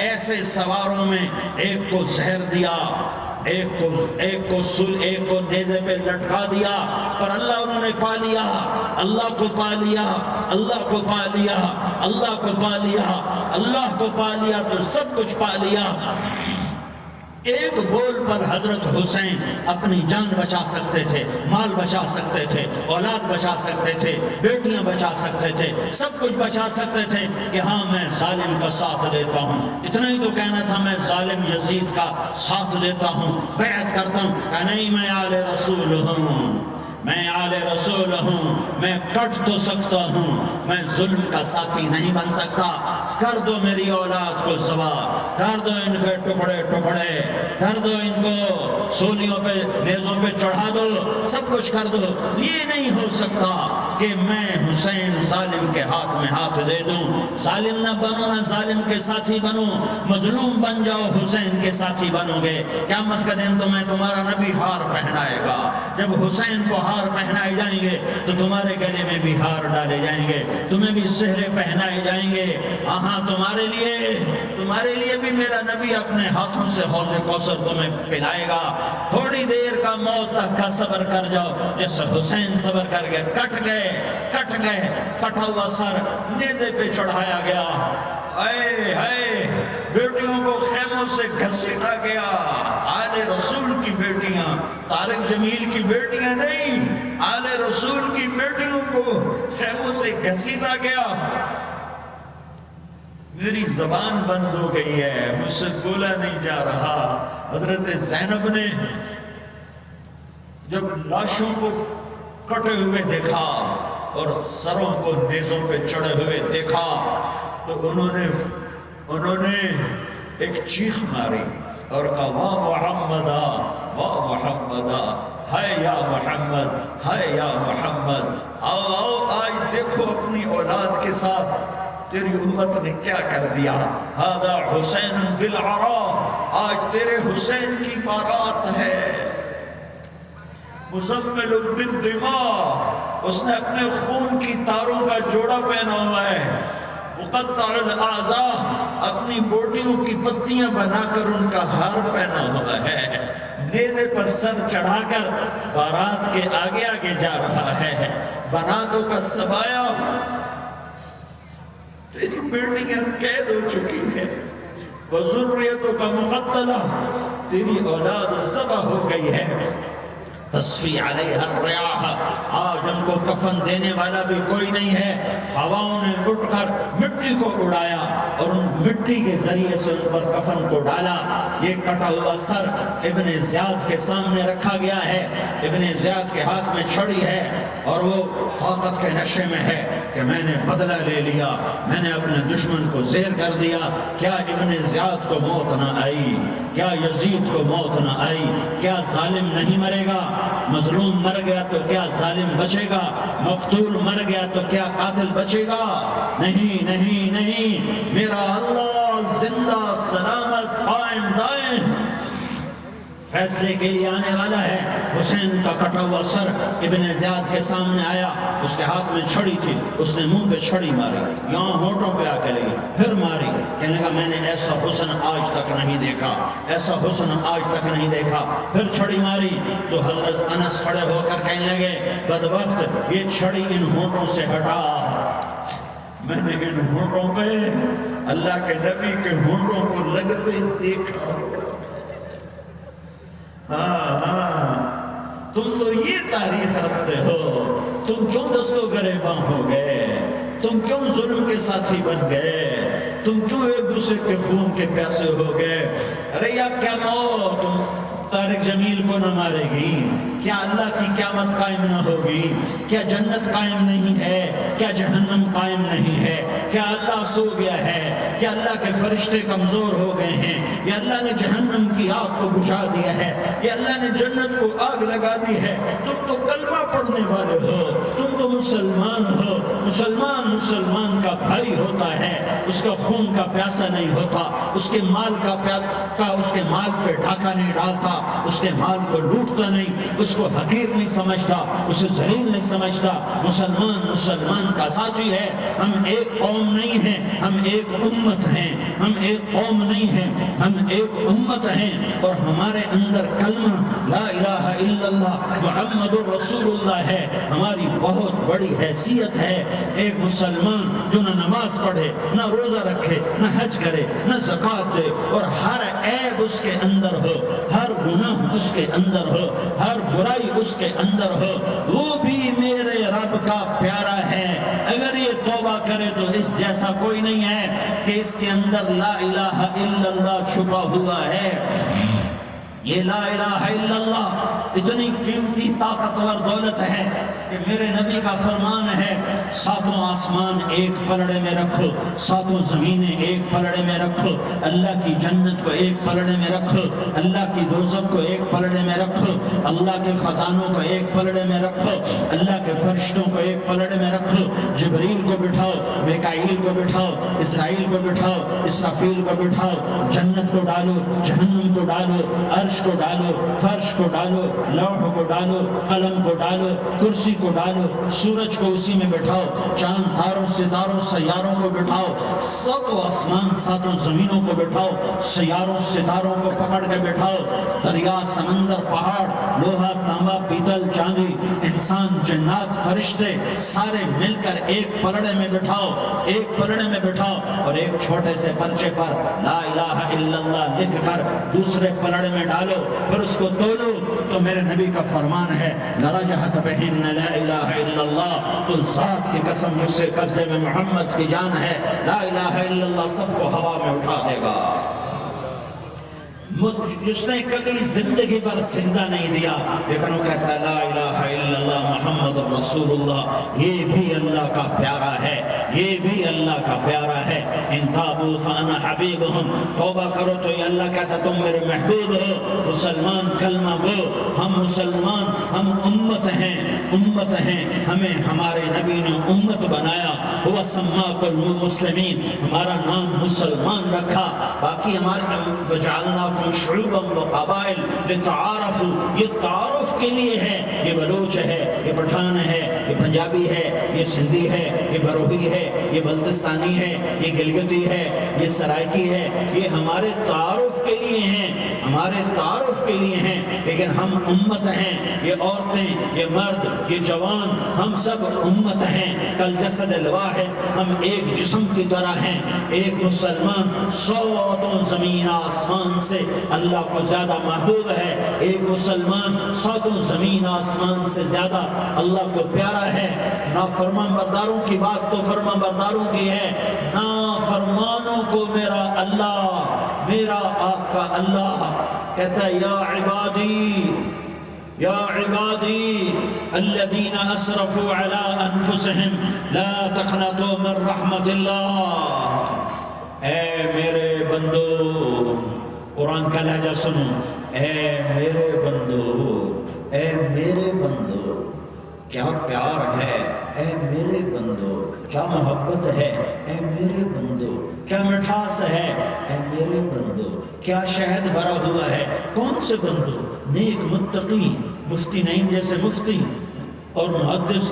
ایسے سواروں میں ایک کو زہر دیا، ایک کو نیزے پہ لٹکا دیا، پر اللہ انہوں نے پا لیا، اللہ کو پا لیا، اللہ کو پا لیا، اللہ کو پا لیا، اللہ کو پا لیا تو سب کچھ پا لیا۔ ایک بول پر حضرت حسین اپنی جان بچا سکتے تھے، مال بچا سکتے تھے، اولاد بچا سکتے تھے، بیٹیاں بچا سکتے تھے، سب کچھ بچا سکتے تھے کہ ہاں میں ظالم کا ساتھ دیتا ہوں۔ اتنا ہی تو کہنا تھا میں ظالم یزید کا ساتھ دیتا ہوں، بیعت کرتا ہوں، کہ نہیں میں آل رسول ہوں، میں آل رسول ہوں، میں کٹ تو سکتا ہوں، میں ظلم کا ساتھی نہیں بن سکتا۔ کر دو میری اولاد کو ذبح، کر دو ان کے ٹکڑے ٹکڑے، کر دو ان کو سولیوں پہ نیزوں پہ چڑھا دو، سب کچھ کر دو۔ یہ نہیں ہو سکتا کہ میں حسین ظالم کے ہاتھ میں ہاتھ دے دوں۔ ظالم نہ بنو، نہ ظالم کے ساتھی بنو، مظلوم بن جاؤ، حسین کے ساتھی بنو گے۔ قیامت کا دن تمہیں تمہارا نبی ہار پہنائے گا۔ جب حسین کو ہار پہنائے جائیں گے تو تمہارے گلے میں بھی ہار ڈالے جائیں گے، تمہیں بھی سہرے پہنائے جائیں گے۔ ہاں تمہارے لیے بھی میرا نبی اپنے ہاتھوں سے حوض کوثر تمہیں پلائے گا۔ تھوڑی دیر کا موت تک کا صبر کر جاؤ، جیسے حسین صبر کر گئے، کٹ گئے، کٹا ہوا سر نیزے پہ چڑھایا گیا۔ ہائے ہائے، بیٹیوں کو خیموں سے گھسیٹا گیا۔ آل رسول کی بیٹیاں، طارق جمیل کی بیٹیاں نہیں، آل رسول کی بیٹیوں کو خیموں سے گھسیٹا گیا۔ میری زبان بند ہو گئی ہے، مجھ سے بولا نہیں جا رہا۔ حضرت زینب نے جب لاشوں کو کٹے ہوئے دیکھا اور سروں کو نیزوں پہ چڑھے ہوئے دیکھا تو انہوں نے ایک چیخ ماری اور کہا واہ محمدہ، واہ محمدہ، ہے یا محمد، ہے یا محمد، آؤ آؤ آج دیکھو اپنی اولاد کے ساتھ تیری امت نے کیا کر دیا۔ ہذا حسین بالعراء، آج تیرے حسین کی بارات ہے۔ مزمل بالدماء، اس نے اپنے خون کی تاروں کا جوڑا پہنا ہوا ہے۔ مقطع الاعضاء، اپنی بوٹیوں کی پتیاں بنا کر ان کا ہار پہنا ہوا ہے۔ نیزے پر سر چڑھا کر بارات کے آگے آگے جا رہا ہے۔ بناتوں کا سبایا، تیری بیٹیاں قید ہو چکی ہے، وذریتوں کا مقتلہ، تیری اولاد ذبح ہو گئی ہے۔ تصفی علیہ الریاح، آج ان کو کفن دینے والا بھی کوئی نہیں ہے۔ ہواؤں نے اٹھ کر مٹی کو اڑایا اور ان مٹی کے ذریعے سے ان پر کفن کو ڈالا۔ یہ کٹا ہوا سر ابن زیاد کے سامنے رکھا گیا ہے۔ ابن زیاد کے ہاتھ میں چھڑی ہے اور وہ طاقت کے نشے میں ہے کہ میں نے بدلہ لے لیا، میں نے اپنے دشمن کو زیر کر دیا۔ کیا ابن زیاد کو موت نہ آئی؟ کیا یزید کو موت نہ آئی؟ کیا ظالم نہیں مرے گا؟ مظلوم مر گیا تو کیا ظالم بچے گا؟ مقتول مر گیا تو کیا قاتل بچے گا؟ نہیں نہیں نہیں، میرا اللہ زندہ سلامت قائم دائم فیصلے کے لیے آنے والا ہے۔ حسین کا کٹا ہوا سر ابن زیاد کے سامنے آیا، اس کے ہاتھ میں چھڑی تھی، اس نے منہ پہ چھڑی ماری، یہاں ہونٹوں پہ آ کے لگی، پھر ماری، کہنے لگا میں نے ایسا حسن آج تک نہیں دیکھا، ایسا حسن آج تک نہیں دیکھا، پھر چھڑی ماری تو حضرت انس کھڑے ہو کر کہنے لگے بدبخت یہ چھڑی ان ہونٹوں سے ہٹا۔ میں نے ان ہونٹوں پہ اللہ کے نبی کے ہونٹوں کو لگتے دیکھا۔ ہاں تم تو یہ تعریف رکھتے ہو، تم کیوں دست و گریباں ہو گئے؟ تم کیوں ظلم کے ساتھی بن گئے؟ تم کیوں ایک دوسرے کے خون کے پیاسے ہو گئے؟ ارے یا کیا موت تم طارق جمیل کو نہ مارے گی؟ کیا اللہ کی قیامت قائم نہ ہوگی؟ کیا جنت قائم نہیں ہے؟ کیا جہنم قائم نہیں ہے؟ کیا اللہ سو گیا ہے؟ کیا اللہ کے فرشتے کمزور ہو گئے ہیں؟ یا اللہ نے جہنم کی آگ کو بجھا دیا ہے؟ یا اللہ نے جنت کو آگ لگا دی ہے؟ تم تو کلمہ پڑھنے والے ہو، تم تو مسلمان ہو۔ مسلمان کا بھائی ہوتا ہے، اس کا خون کا پیاسا نہیں ہوتا، اس کے مال اس کے مال پہ ڈاکہ نہیں ڈالتا، اس کے مال کو لوٹتا نہیں، اس کو حقیر نہیں سمجھتا، اسے ذلیل نہیں سمجھتا۔ مسلمان کا ساتھی ہے۔ ہم ایک قوم نہیں ہیں، ہم ایک امت ہیں، ہم ایک قوم نہیں ہیں، ہم ایک امت ہیں، اور ہمارے اندر کلمہ لا الہ الا اللہ محمد الرسول اللہ ہے۔ ہماری بہت بڑی حیثیت ہے۔ ایک مسلمان جو نہ نماز پڑھے، نہ روزہ رکھے، نہ حج کرے، نہ زکوٰۃ دے، اور ہر عیب اس کے اندر ہو، ہر گناہ اس کے اندر ہو، ہر برائی اس کے اندر ہو، وہ بھی میرے رب کا پیارا ہے۔ اگر یہ توبہ کرے تو اس جیسا کوئی نہیں ہے کہ اس کے اندر لا الہ الا اللہ چھپا ہوا ہے۔ یہ لا الہ الا اللہ اتنی قیمتی طاقتور دولت ہے کہ میرے نبی کا فرمان ہے ساتوں آسمان ایک پلڑے میں رکھو، ساتوں زمینیں ایک پلڑے میں رکھو، اللہ کی جنت کو ایک پلڑے میں رکھو، اللہ کی دوزخ کو ایک پلڑے میں رکھو، اللہ کے خزانوں کو ایک پلڑے میں رکھو، اللہ کے فرشتوں کو ایک پلڑے میں رکھو، جبریل کو بٹھاؤ، میکائیل کو بٹھاؤ، اسرائیل کو بٹھاؤ، اسرافیل کو بٹھاؤ، جنت کو ڈالو، جہنم کو ڈالو، عرش کو ڈالو، فرش کو ڈالو، لوح کو ڈالو، قلم کو ڈالو، کرسی کو ڈالو، سورج کو اسی میں بٹھاؤ، چاند تاروں ستاروں سیاروں کو بٹھاؤ، ساتوں آسمان ساتوں زمینوں کو بٹھاؤ، سیاروں ستاروں کو پکڑ کے بٹھاؤ، دریا سمندر پہاڑ لوہا تانبا پیتل چاندی انسان جنات فرشتے سارے مل کر ایک پلڑے میں بٹھاؤ، ایک پلڑے میں بٹھاؤ، اور ایک چھوٹے سے پرچے پر لا الہ الا اللہ لکھ کر دوسرے پلڑے میں ڈالو۔ ڈالو پھر اس کو تولو تو میرے نبی کا فرمان ہے لرجحت بہن لا الہ الا اللہ، تو ذات کی قسم جس سے قبضے میں محمد کی جان ہے لا الہ الا اللہ سب کو ہوا میں اٹھا دے گا۔ جس نے کبھی زندگی پر سجدہ نہیں دیا لیکن وہ کہتا ہے لا الہ الا اللہ محمد رسول اللہ، یہ بھی اللہ کا پیارا ہے، یہ بھی اللہ کا پیارا ہے۔ ان تابوا فانا حبیبہم، توبہ کرو تو یہ اللہ کہتا ہے تم میرے محبوب ہو۔ مسلمان کلمہ گو، ہم مسلمان، ہم امت ہیں، ہمیں ہمارے نبی نے امت بنایا، وہ سماکم المسلمین، ہمارا نام مسلمان رکھا، باقی ہمارے وجعلناکم شعوبا وقبائل لتعارفوا، یہ تعارف کے لیے ہے، یہ بلوچ ہے، یہ پٹھان ہے، یہ پنجابی ہے، یہ سندھی ہے، یہ بروہی ہے، یہ بلتستانی ہے، یہ گلگتی ہے، یہ سرائکی ہے، یہ ہمارے تعارف کے لیے ہیں، ہمارے تعارف کے لیے ہیں، لیکن ہم امت ہیں، یہ عورتیں، یہ مرد، یہ جوان، ہم سب امت ہیں، کل جسد الواحد، ہم ایک جسم کی طرح ہیں۔ ایک مسلمان سوتوں زمین آسمان سے اللہ کو زیادہ محبوب ہے، ایک مسلمان سوتوں زمین آسمان سے زیادہ اللہ کو پیارا ہے۔ نافرمان برداروں کی بات تو فرمان برداروں کی ہے، نافرمانوں کو میرا اللہ، میرا آقا اللہ کہتا ہے یا عبادی یا عبادی الذین اسرفوا علی انفسہم لا تقنطوا من رحمت اللہ، اے میرے بندو، قرآن کا لہجہ سنو، اے میرے بندو، اے میرے بندو، کیا پیار ہے، اے میرے بندو، کیا محبت ہے، اے میرے بندو، کیا مٹھاس ہے، اے میرے بندو، کیا شہد بھرا ہوا ہے۔ کون سے بندو؟ نیک متقی، مفتی نعیم جیسے مفتی اور محدث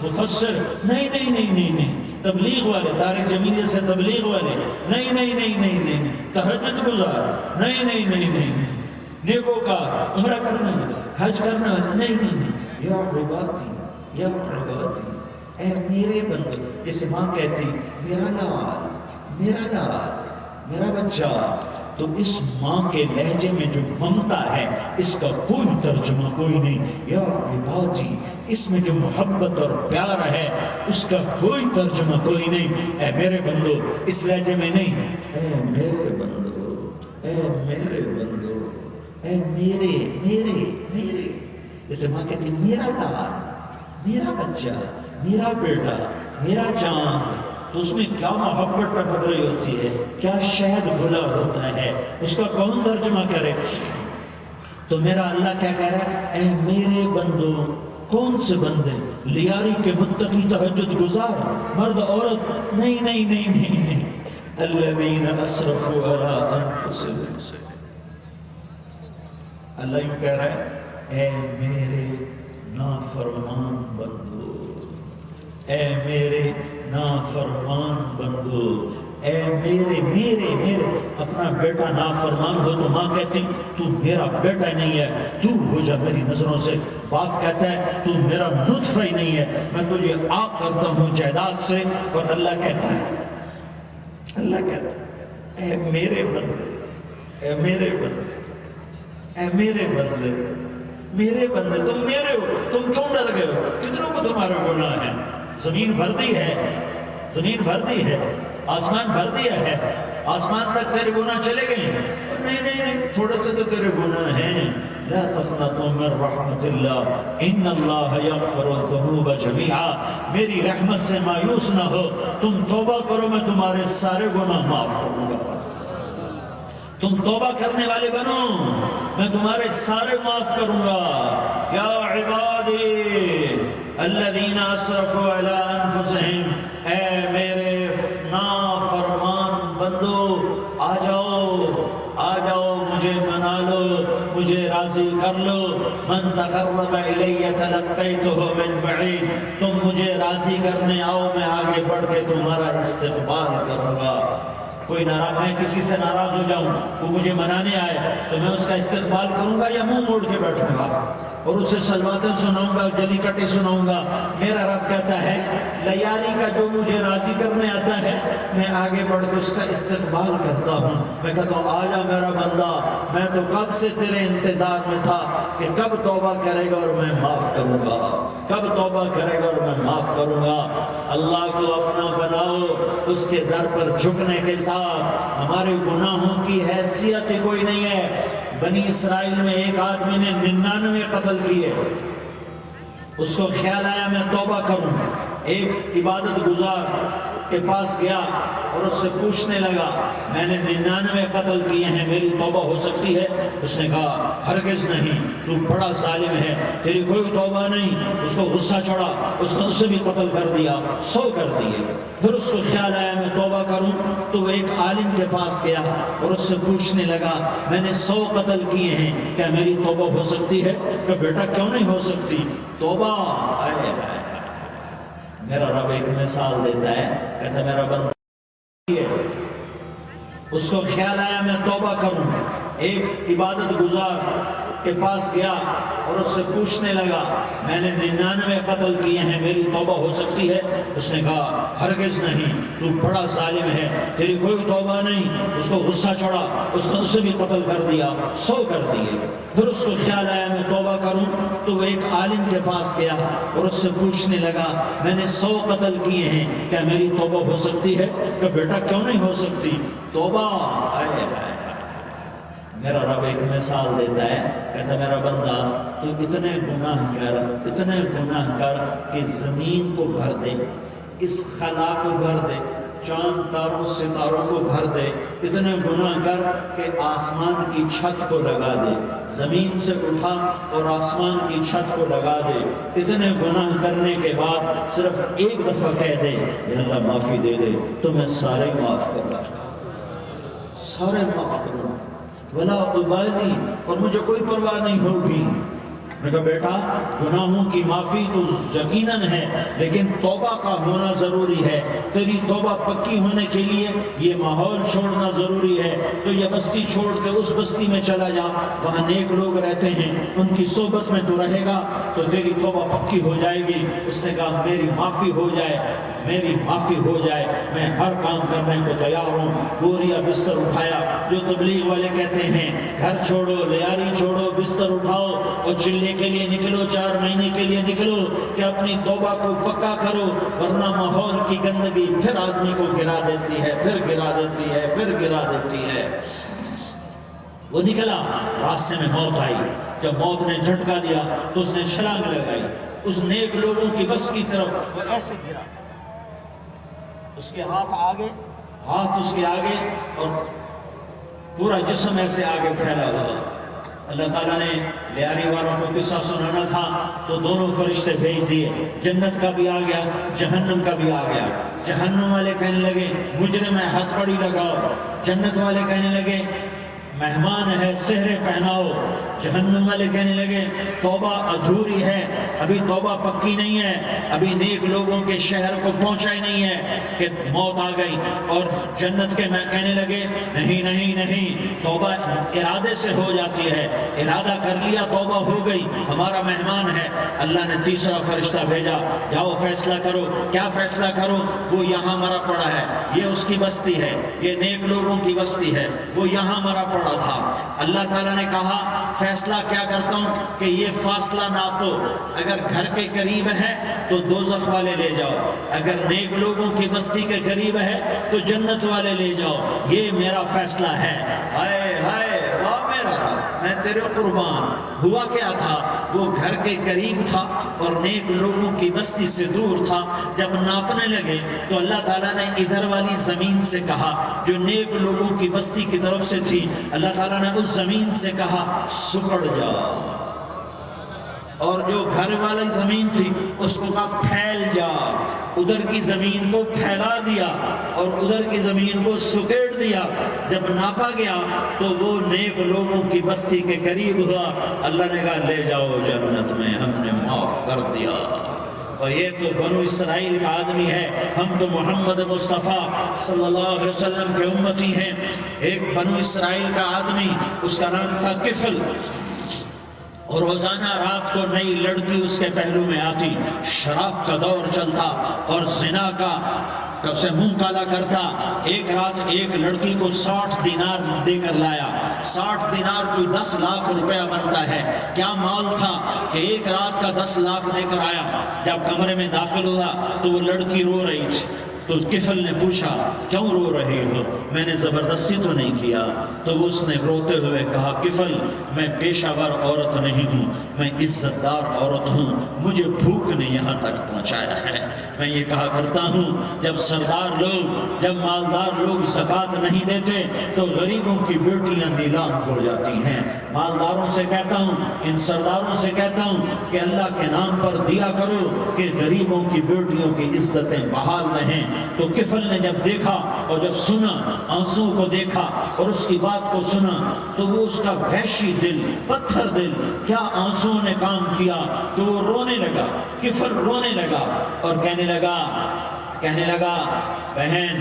مفسر، نہیں نہیں نہیں نہیں نہیں، تبلیغ والے، طارق جمیل جیسے تبلیغ والے، نہیں نہیں نہیں نہیں نہیں، تہجد گزار، نہیں نہیں نہیں نہیں، نیکوکار، عمرہ کرنا، حج کرنا، نہیں نہیں نہیں، یا عبادی یا عبادی، اے میرے بندو، جیسے ماں کہتی میرا لال، میرا لال، میرا بچہ، تو اس ماں کے لہجے میں جو ممتا ہے اس کا کوئی ترجمہ کوئی نہیں۔ یا عبادی، اس میں جو محبت اور پیار ہے اس کا کوئی ترجمہ کوئی نہیں۔ اے میرے بندو، اس لہجے میں نہیں، اے میرے بندو، اے میرے بندو، اے میرے میرے میرے، جیسے ماں کہتی میرا لال، میرا بچہ، میرا بیٹا، میرا جان، تو اس میں کیا محبت ٹپک رہی ہوتی ہے، کیا شہد گھلا ہوتا ہے، اس کا کون ترجمہ کرے؟ تو میرا اللہ کیا کہہ رہا ہے، اے میرے بندو، کون سے بندے؟ لیاری کے متقی، تہجد گزار، مرد عورت، نہیں نہیں نہیں نہیں نہیں، الذین اسرفوا علی انفسہم، اللہ یوں کہہ رہا ہے اے میرے نافرمان بندو، اے میرے نافرمان بندو، اے میرے میرے میرے، اپنا بیٹا نافرمان ہو تو ماں کہتی تو میرا بیٹا نہیں ہے، دور ہو جا میری نظروں سے۔ باپ کہتا ہے تو میرا نطفہ ہی نہیں ہے، میں تجھے آگ کرتا ہوں جائیداد سے۔ اور اللہ کہتا ہے اے میرے بندے، اے میرے بندے، اے میرے بندے، میرے بندے، تم میرے ہو، تم کیوں ڈر گئے ہو؟ کتنوں کو تمہارا گناہ ہے؟ زمین بھر دی ہے، زمین بھر دی ہے، آسمان بھر دیا ہے، آسمان تک تیرے گناہ چلے گئے ہیں؟ نہیں نہیں نہیں، تھوڑے سے تو تیرے گناہ ہیں۔ لا تقنطوا من رحمت اللہ ان اللہ یغفر الذنوب جمیعا، میری رحمت سے مایوس نہ ہو، تم توبہ کرو میں تمہارے سارے گناہ معاف کروں گا۔ تم توبہ کرنے والے بنو، میں تمہارے سارے معاف کروں گا۔ یا عبادی الذین اسرفوا علی انفسہم، اے میرے نافرمان بندو، آ جاؤ مجھے منا لو، مجھے راضی کر لو۔ من تقرب الی تلقیتہ من بعید، تم مجھے راضی کرنے آؤ، میں آگے بڑھ کے تمہارا استقبال کروں گا۔ کوئی ناراض، میں کسی سے ناراض ہو جاؤں، وہ مجھے منانے آئے تو میں اس کا استقبال کروں گا یا منہ موڑ کے بیٹھوں گا؟ اور اسے سلواتیں سناؤں گا، جلی کٹی سناؤں گا۔ میرا رب کہتا ہے لیاری کا جو مجھے راضی کرنے آتا ہے میں آگے بڑھ کے اس کا استقبال کرتا ہوں۔ میں کہتا ہوں آجا میرا بندہ، میں تو کب سے تیرے انتظار میں تھا کہ کب توبہ کرے گا اور میں معاف کروں گا، کب توبہ کرے گا اور میں معاف کروں گا۔ اللہ کو اپنا بناؤ، اس کے در پر جھکنے کے ساتھ ہمارے گناہوں کی حیثیت ہی کوئی نہیں ہے۔ بنی اسرائیل میں ایک آدمی نے 99 قتل کیے، اس کو خیال آیا میں توبہ کروں، ایک عبادت گزار کے پاس گیا اور اس سے پوچھنے لگا میں نے 99 قتل کیے ہیں، میری توبہ ہو سکتی ہے؟ اس نے کہا ہرگز نہیں، تو بڑا ظالم ہے، تیری کوئی توبہ نہیں۔ اس کو غصہ چڑھا، اس نے اسے بھی قتل کر دیا، 100 کر دیے۔ پھر اس کو خیال آیا میں توبہ کروں، تو وہ ایک عالم کے پاس گیا اور اس سے پوچھنے لگا میں نے 100 قتل کیے ہیں، کیا میری توبہ ہو سکتی ہے؟ کہ بیٹا کیوں نہیں ہو سکتی توبہ؟ آئے آئے میرا رب ایک مثال دیتا ہے، کہتا میرا بندہ، اس کو خیال آیا میں توبہ کروں، ایک عبادت گزار کے پاس گیا اور اس سے پوچھنے لگا میں نے 99 قتل کیے ہیں، میری توبہ ہو سکتی ہے؟ اس نے کہا ہرگز نہیں، تو بڑا ظالم ہے، تیری کوئی توبہ نہیں۔ اس کو غصہ چڑھا، اس نے اسے بھی قتل کر دیا، 100 کر دیے۔ پھر اس کو خیال آیا میں توبہ کروں، تو وہ ایک عالم کے پاس گیا اور اس سے پوچھنے لگا میں نے 100 قتل کیے ہیں، کیا میری توبہ ہو سکتی ہے؟ کہ بیٹا کیوں نہیں ہو سکتی توبہ؟ آئے آئے میرا رب ایک مثال دیتا ہے، کہتا میرا بندہ تو اتنے گناہ کر کہ زمین کو بھر دے، اس خلا کو بھر دے، چاند تاروں ستاروں کو بھر دے، اتنے گناہ کر کہ آسمان کی چھت کو لگا دے، زمین سے اٹھا اور آسمان کی چھت کو لگا دے، اتنے گناہ کرنے کے بعد صرف ایک دفعہ کہہ دے یا اللہ معافی دے دے تو میں سارے معاف کروں، سارے معاف کروں، ولا ابالی، اور مجھے کوئی پرواہ نہیں ہوگی۔ میں کہا بیٹا گناہوں کی معافی تو یقیناً ہے، لیکن توبہ کا ہونا ضروری ہے۔ تیری توبہ پکی ہونے کے لیے یہ ماحول چھوڑنا ضروری ہے۔ تو یہ بستی چھوڑ کے اس بستی میں چلا جا، وہاں نیک لوگ رہتے ہیں، ان کی صحبت میں تو رہے گا تو تیری توبہ پکی ہو جائے گی۔ اس نے کہا میری معافی ہو جائے، میری معافی ہو جائے، میں ہر کام کرنے کو تیار ہوں۔ بوریا بستر اٹھایا، جو تبلیغ والے کہتے ہیں گھر چھوڑو، لیاری چھوڑو، بستر اٹھاؤ اور چلے کے لیے نکلو، 4 مہینے کے لیے نکلو کہ اپنی توبہ کو پکا کرو، ورنہ ماحول کی گندگی پھر آدمی کو گرا دیتی ہے، پھر گرا دیتی ہے، پھر گرا دیتی ہے۔ وہ نکلا، راستے میں موت آئی، جب موت نے جھٹکا دیا تو اس نے چھلانگ لگائی اس نیک لوگوں کی بس کی طرف، وہ ایسے گرا، اس کے ہاتھ آگے، ہاتھ اس کے آگے اور پورا جسم ایسے آگے پھیلا ہوا۔ اللہ تعالیٰ نے لیاری والوں کو قصہ سنانا تھا تو دونوں فرشتے بھیج دیے، جنت کا بھی آ گیا، جہنم کا بھی آ گیا۔ جہنم والے کہنے لگے مجرم ہے، ہتھ کڑی لگاؤ۔ جنت والے کہنے لگے مہمان ہے، سہرے پہناؤ۔ جہنم والے کہنے لگے توبہ ادھوری ہے، ابھی توبہ پکی نہیں ہے، ابھی نیک لوگوں کے شہر کو پہنچا ہی نہیں ہے کہ موت آ گئی۔ اور جنت کے میں کہنے لگے نہیں نہیں نہیں، توبہ ارادے سے ہو جاتی ہے، ارادہ کر لیا توبہ ہو گئی، ہمارا مہمان ہے۔ اللہ نے تیسرا فرشتہ بھیجا، جاؤ فیصلہ کرو۔ کیا فیصلہ کرو؟ وہ یہاں مرا پڑا ہے، یہ اس کی بستی ہے، یہ نیک لوگوں کی بستی ہے، وہ یہاں مرا پڑا تھا۔ اللہ تعالیٰ نے کہا فیصلہ کیا کرتا ہوں کہ یہ فاصلہ ناپو، اگر گھر کے قریب ہے تو دوزخ والے لے جاؤ، اگر نیک لوگوں کی بستی کے قریب ہے تو جنت والے لے جاؤ، یہ میرا فیصلہ ہے۔ ہائے ہائے واہ میرا رب، میں تیرے قربان۔ ہوا کیا تھا؟ وہ گھر کے قریب تھا اور نیک لوگوں کی بستی سے دور تھا۔ جب ناپنے لگے تو اللہ تعالیٰ نے ادھر والی زمین سے کہا جو نیک لوگوں کی بستی کی طرف سے تھی، اللہ تعالیٰ نے اس زمین سے کہا سکڑ جا، اور جو گھر والی زمین تھی اس کو کہا پھیل جا۔ ادھر کی زمین کو پھیلا دیا اور ادھر کی زمین کو سکیڑ دیا۔ جب ناپا گیا تو وہ نیک لوگوں کی بستی کے قریب ہوا۔ اللہ نے کہا لے جاؤ جنت میں، ہم نے معاف کر دیا۔ اور یہ تو بنو اسرائیل کا آدمی ہے، ہم تو محمد مصطفیٰ صلی اللہ علیہ وسلم کے امتی ہیں۔ ایک بنو اسرائیل کا آدمی، اس کا نام تھا کفل۔ اور روزانہ رات کو نئی لڑکی اس کے پہلو میں آتی، شراب کا دور چلتا اور زنا کا سے منہ کالا کرتا۔ ایک رات ایک لڑکی کو 60 دینار دے کر لایا۔ 60 دینار کوئی 10 لاکھ روپیہ بنتا ہے۔ کیا مال تھا کہ ایک رات کا 10 لاکھ لے کر آیا۔ جب کمرے میں داخل ہوا تو وہ لڑکی رو رہی تھی، تو کفل نے پوچھا کیوں رو رہی ہو؟ میں نے زبردستی تو نہیں کیا۔ تو اس نے روتے ہوئے کہا کفل میں پیشہ ور عورت نہیں ہوں، میں عزت دار عورت ہوں، مجھے بھوک نے یہاں تک پہنچایا ہے۔ میں یہ کہا کرتا ہوں جب سردار لوگ، جب مالدار لوگ زکوٰۃ نہیں دیتے تو غریبوں کی بیٹیاں نیلام ہو جاتی ہیں۔ مالداروں سے کہتا ہوں، ان سرداروں سے کہتا ہوں کہ اللہ کے نام پر دیا کرو کہ غریبوں کی بیٹیوں کی عزتیں بحال رہیں۔ تو کفل نے جب دیکھا اور جب سنا، آنسو کو دیکھا اور اس کی بات کو سنا، تو وہ اس کا وحشی دل، پتھر دل، کیا آنسو نے کام کیا تو وہ رونے لگا۔ کفل رونے لگا اور کہنے لگا بہن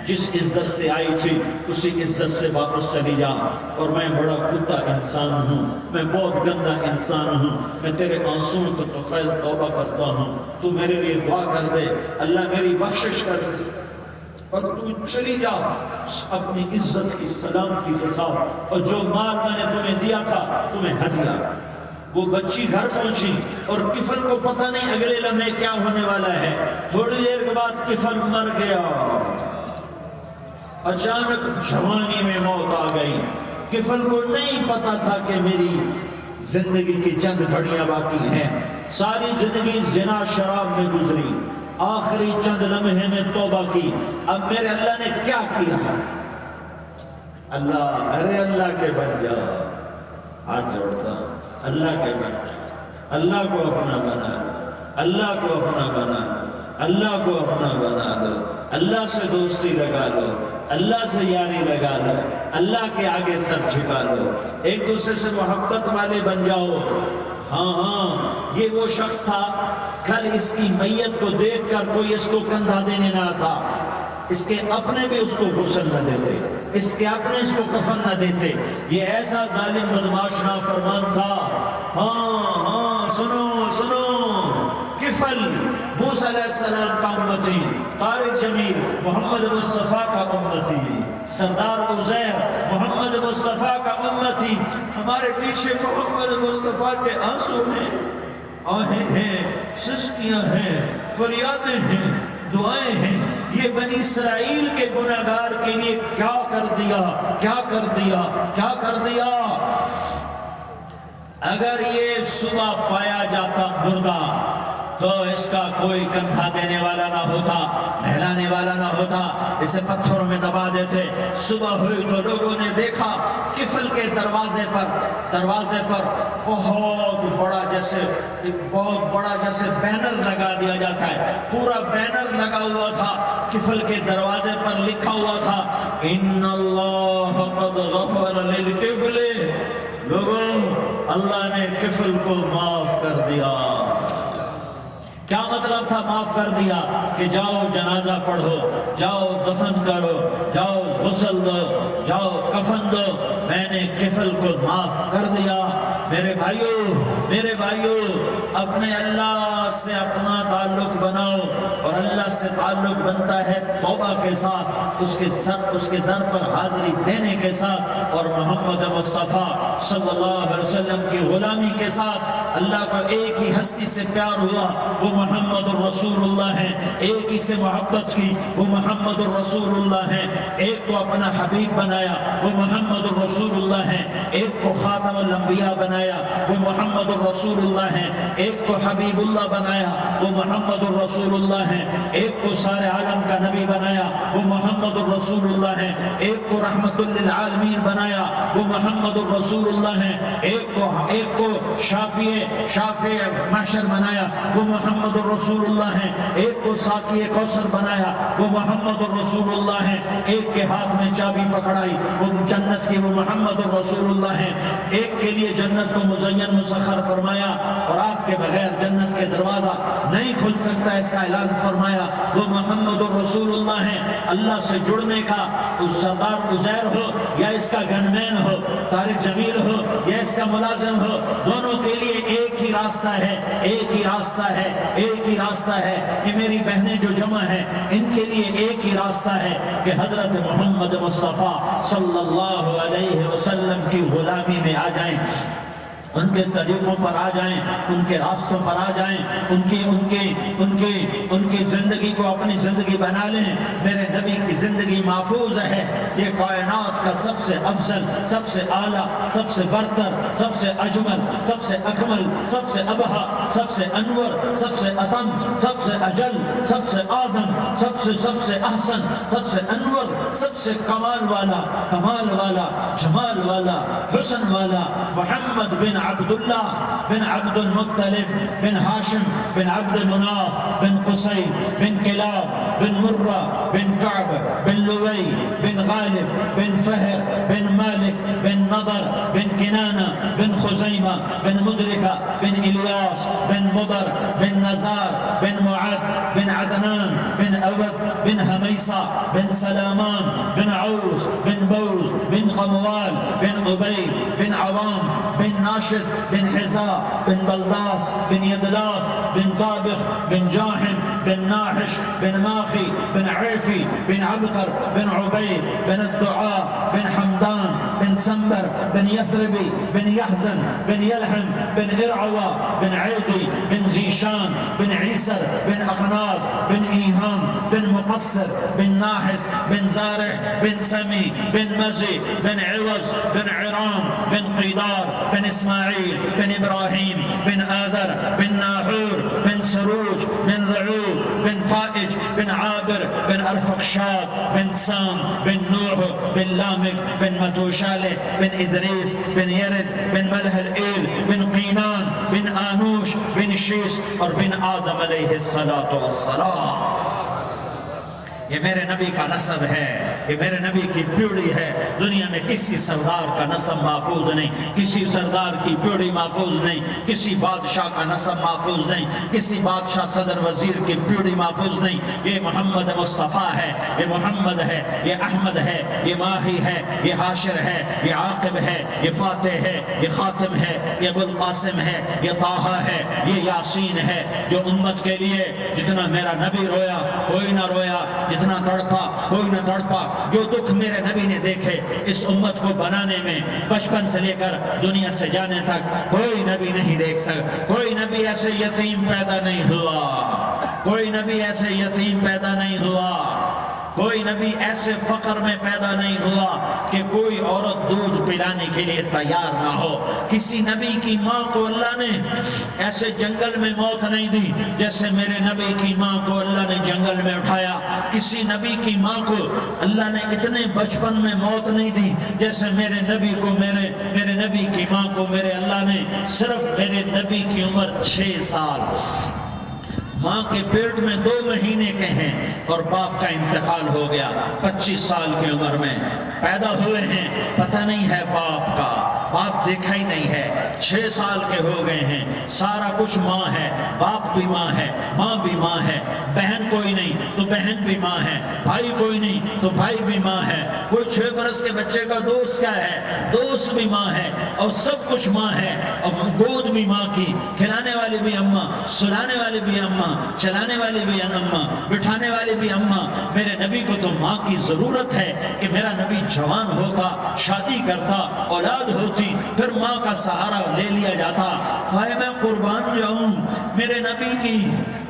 جس عزت سے آئی تھی اسی عزت سے واپس چلی جا، اور میں بڑا کتا انسان ہوں، میں بہت گندا انسان ہوں، میں تیرے آنسوں کو تو خیر توبہ کرتا ہوں، تو میرے لیے دعا کر دے، اللہ میری بخشش کر دے اور تو چلی جا اپنی عزت کی سلامتی کے ساتھ، اور جو مال میں نے تمہیں دیا تھا تمہیں ہدیہ۔ وہ بچی گھر پہنچی اور کفل کو پتہ نہیں اگلے لمحے کیا ہونے والا ہے۔ تھوڑی دیر کے بعد کفل مر گیا، اچانک جوانی میں موت آ گئی۔ کفل کو نہیں پتا تھا کہ میری زندگی کی چند گھڑیاں باقی ہیں۔ ساری زندگی زنا شراب میں گزری، آخری چند لمحے میں توبہ کی۔ اب میرے اللہ نے کیا کیا؟ اللہ، ارے اللہ کے بن جا، ہاتھ جوڑتا ہوں، اللہ کے بن جا، اللہ کو اپنا بنا لو، اللہ کو اپنا بنا لو، اللہ کو اپنا بنا لو، اللہ سے دوستی لگا لو، اللہ سے یاری لگا لو، اللہ کے آگے سر جھکا لو، ایک دوسرے سے محبت والے بن جاؤ۔ ہاں یہ وہ شخص تھا، کل اس کی میت کو دیکھ کر کوئی اس کو کندھا دینے نہ آتا، اس کے اپنے بھی اس کو غسل نہ دیتے، اس کے اپنے اس کو کفن نہ دیتے۔ یہ ایسا ظالم بدماش نافرمان تھا۔ ہاں سنو سنو، کفل موسیٰ علیہ السلام کا امتی، طارق جمیل محمد مصطفیٰ کا امتی، سردار عزیر محمد مصطفیٰ کا امتی، ہمارے پیچھے محمد مصطفیٰ کے آنسو ہیں، آہیں ہیں، سسکیاں ہیں، فریادیں ہیں، دعائیں ہیں۔ یہ بنی اسرائیل کے گناہگار کے لیے کیا کر دیا، کیا کر دیا، کیا کر دیا۔ اگر یہ صبح پایا جاتا مردہ تو اس کا کوئی کندھا دینے والا نہ ہوتا، نہلانے والا نہ ہوتا، اسے پتھروں میں دبا دیتے۔ صبح ہوئی تو لوگوں نے دیکھا کفل کے دروازے پر بہت بڑا جیسے بینر لگا دیا جاتا ہے، پورا بینر لگا ہوا تھا، کفل کے دروازے پر لکھا ہوا تھا ان اللہ قد غفر للکفل، لوگوں اللہ نے کفل کو معاف کر دیا۔ کیا مطلب تھا معاف کر دیا؟ کہ جاؤ جنازہ پڑھو، جاؤ دفن کرو، جاؤ غسل دو، جاؤ کفن دو، میں نے کفل کو معاف کر دیا۔ میرے بھائیوں اپنے اللہ سے اپنا تعلق بناؤ، اور اللہ سے تعلق بنتا ہے توبہ کے ساتھ، اس کے در پر حاضری دینے کے ساتھ، اور محمد مصطفیٰ صلی اللہ علیہ وسلم کی غلامی کے ساتھ۔ اللہ کو ایک ہی ہستی سے پیار ہوا، وہ محمد الرسول اللہ ہے، ایک ہی سے محبت کی، وہ محمد الرسول اللہ ہے، ایک کو اپنا حبیب بنایا، وہ محمد الرسول اللہ ہے، ایک کو خاتم الانبیاء بنایا، وہ محمد الرسول اللہ ہے، ایک کو حبیب اللہ بنایا، وہ محمد الرسول اللہ ہے، ایک کو سارے عالم کا نبی بنایا، وہ محمد الرسول اللہ ہے، ایک کو رحمت للعالمین بنایا، وہ محمد الرسول اللہ ہے، ایک کو شافع محشر بنایا، وہ محمد الرسول اللہ ہے، ایک کو ساقی کوثر بنایا، وہ محمد الرسول اللہ ہے، ایک کے ہاتھ میں چابی پکڑائی، وہ جنت کی، وہ محمد الرسول اللہ ہے، ایک کے لیے جنت کو مزین مسخر فرمایا، اور آپ کے بغیر جنت کے دروازہ نہیں کھل سکتا، اس کا اعلان فرمایا، وہ محمد الرسول اللہ ہے۔ اللہ سے جڑنے کا سردار عزیر ہو یا اس کا گنمین ہو، طارق جمیل ہو یا اس کا ملازم ہو، دونوں کے لیے ایک ہی راستہ ہے، ایک ہی راستہ ہے، ایک ہی راستہ ہے۔ یہ میری بہنیں جو جمع ہیں ان کے لیے ایک ہی راستہ ہے کہ حضرت محمد مصطفیٰ صلی اللہ علیہ وسلم کی غلامی میں آ جائیں، ان کے طریقوں پر آ جائیں، ان کے راستوں پر آ جائیں، ان کی زندگی کو اپنی زندگی بنا لیں۔ میرے نبی کی زندگی محفوظ ہے۔ یہ کائنات کا سب سے افضل، سب سے اعلیٰ، سب سے برتر، سب سے اجمل، سب سے اکمل، سب سے ابہا، سب سے انور، سب سے اتم، سب سے اجل، سب سے آدم، سب سے احسن، سب سے انور، سب سے کمال والا، جمال والا، حسن والا، محمد بن عبداللہ بن عبد المطلب بن ہاشم بن عبد مناف بن قصی بن کلاب بن مرہ بن کعب بن لوی بن غالب بن فہر بن مالک بن نضر بن کنانہ بن خزیمہ بن مدرکہ بن الیاس بن مضر بن نزار بن معد بن عدنان بن اود بن حمیصہ بن سلامان بن عوس بن بوز بن غموال بن عبید بن عوام بن ناشد بن حزاء بن بلداس بن يدلاف بن طابخ بن جاحم بن ناحش بن ماخي بن عيفي بن عبقر بن عبيد بن الدعاء بن حمدان بن سنبر بن يثربي بن يحزن بن يلحم بن إرعوى بن عيدي بن زيشان بن عيسر بن أقناط بن إيهام بن مقصر بن ناحس بن زارع بن سمي بن مزي بن عوز بن عرام بن قيدار بن إسماعيل بن إبراهيم بن آذر بن ناحور بن سروج بن ذعوب بن فائج بن عابر بن أرفقشاد بن سام بن نوح بن لامك بن متوشالة بن إدريس بن يرد بن ملح الإيل بن قينان بن آنوش بن شيس اور بن آدم علیہ السلام۔ یہ میرے نبی کا نسب ہے، یہ میرے نبی کی پیڑھی ہے۔ دنیا میں کسی سردار کا نسب محفوظ نہیں، کسی سردار کی پیڑھی محفوظ نہیں، کسی بادشاہ کا نسب محفوظ نہیں، کسی بادشاہ صدر وزیر کی پیڑھی محفوظ نہیں۔ یہ محمد مصطفیٰ ہے، یہ محمد ہے، یہ احمد ہے، یہ ماہی ہے، یہ حاشر ہے، یہ عاقب ہے، یہ فاتح ہے، یہ خاتم ہے، یہ ابو القاسم ہے، یہ طٰہٰ ہے، یہ یاسین ہے۔ جو امت کے لیے جتنا میرا نبی رویا کوئی نہ رویا، جتنا تڑپا کوئی نہ تڑپا، جو دکھ میرے نبی نے دیکھے اس امت کو بنانے میں، بچپن سے لے کر دنیا سے جانے تک کوئی نبی نہیں دیکھ سکتا۔ کوئی نبی ایسے یتیم پیدا نہیں ہوا، کوئی نبی ایسے یتیم پیدا نہیں ہوا، کوئی نبی ایسے فقر میں پیدا نہیں ہوا کہ کوئی عورت دودھ پلانے کے لیے تیار نہ ہو۔ کسی نبی کی ماں کو اللہ نے ایسے جنگل میں موت نہیں دی جیسے میرے نبی کی ماں کو اللہ نے جنگل میں اٹھایا۔ کسی نبی کی ماں کو اللہ نے اتنے بچپن میں موت نہیں دی جیسے میرے نبی کو میرے نبی کی ماں کو میرے اللہ نے صرف میرے نبی کی عمر 6 سال، ماں کے پیٹ میں 2 مہینے کے ہیں اور باپ کا انتقال ہو گیا 25 سال کی عمر میں پیدا ہوئے ہیں، پتہ نہیں ہے باپ کا، باپ دیکھا ہی نہیں ہے، 6 سال کے ہو گئے ہیں، سارا کچھ ماں ہے، باپ بھی ماں ہے، ماں بھی ماں ہے، بہن کوئی نہیں تو بہن بھی ماں ہے، بھائی کوئی نہیں تو بھائی بھی ماں ہے، کوئی 6 برس کے بچے کا دوست کیا ہے، دوست بھی ماں ہے، اور سب کچھ ماں ہے، اور گود بھی ماں کی، کھلانے والی بھی اماں، سلانے والی بھی اماں، چلانے والی بھی اماں، بٹھانے والی بھی اماں۔ میرے نبی کو تو ماں کی ضرورت ہے کہ میرا نبی جوان ہوتا، شادی کرتا، اولاد ہوتی، پھر ماں کا سہارا لے لیا جاتا۔ ہائے میں قربان جاؤں، میرے نبی کی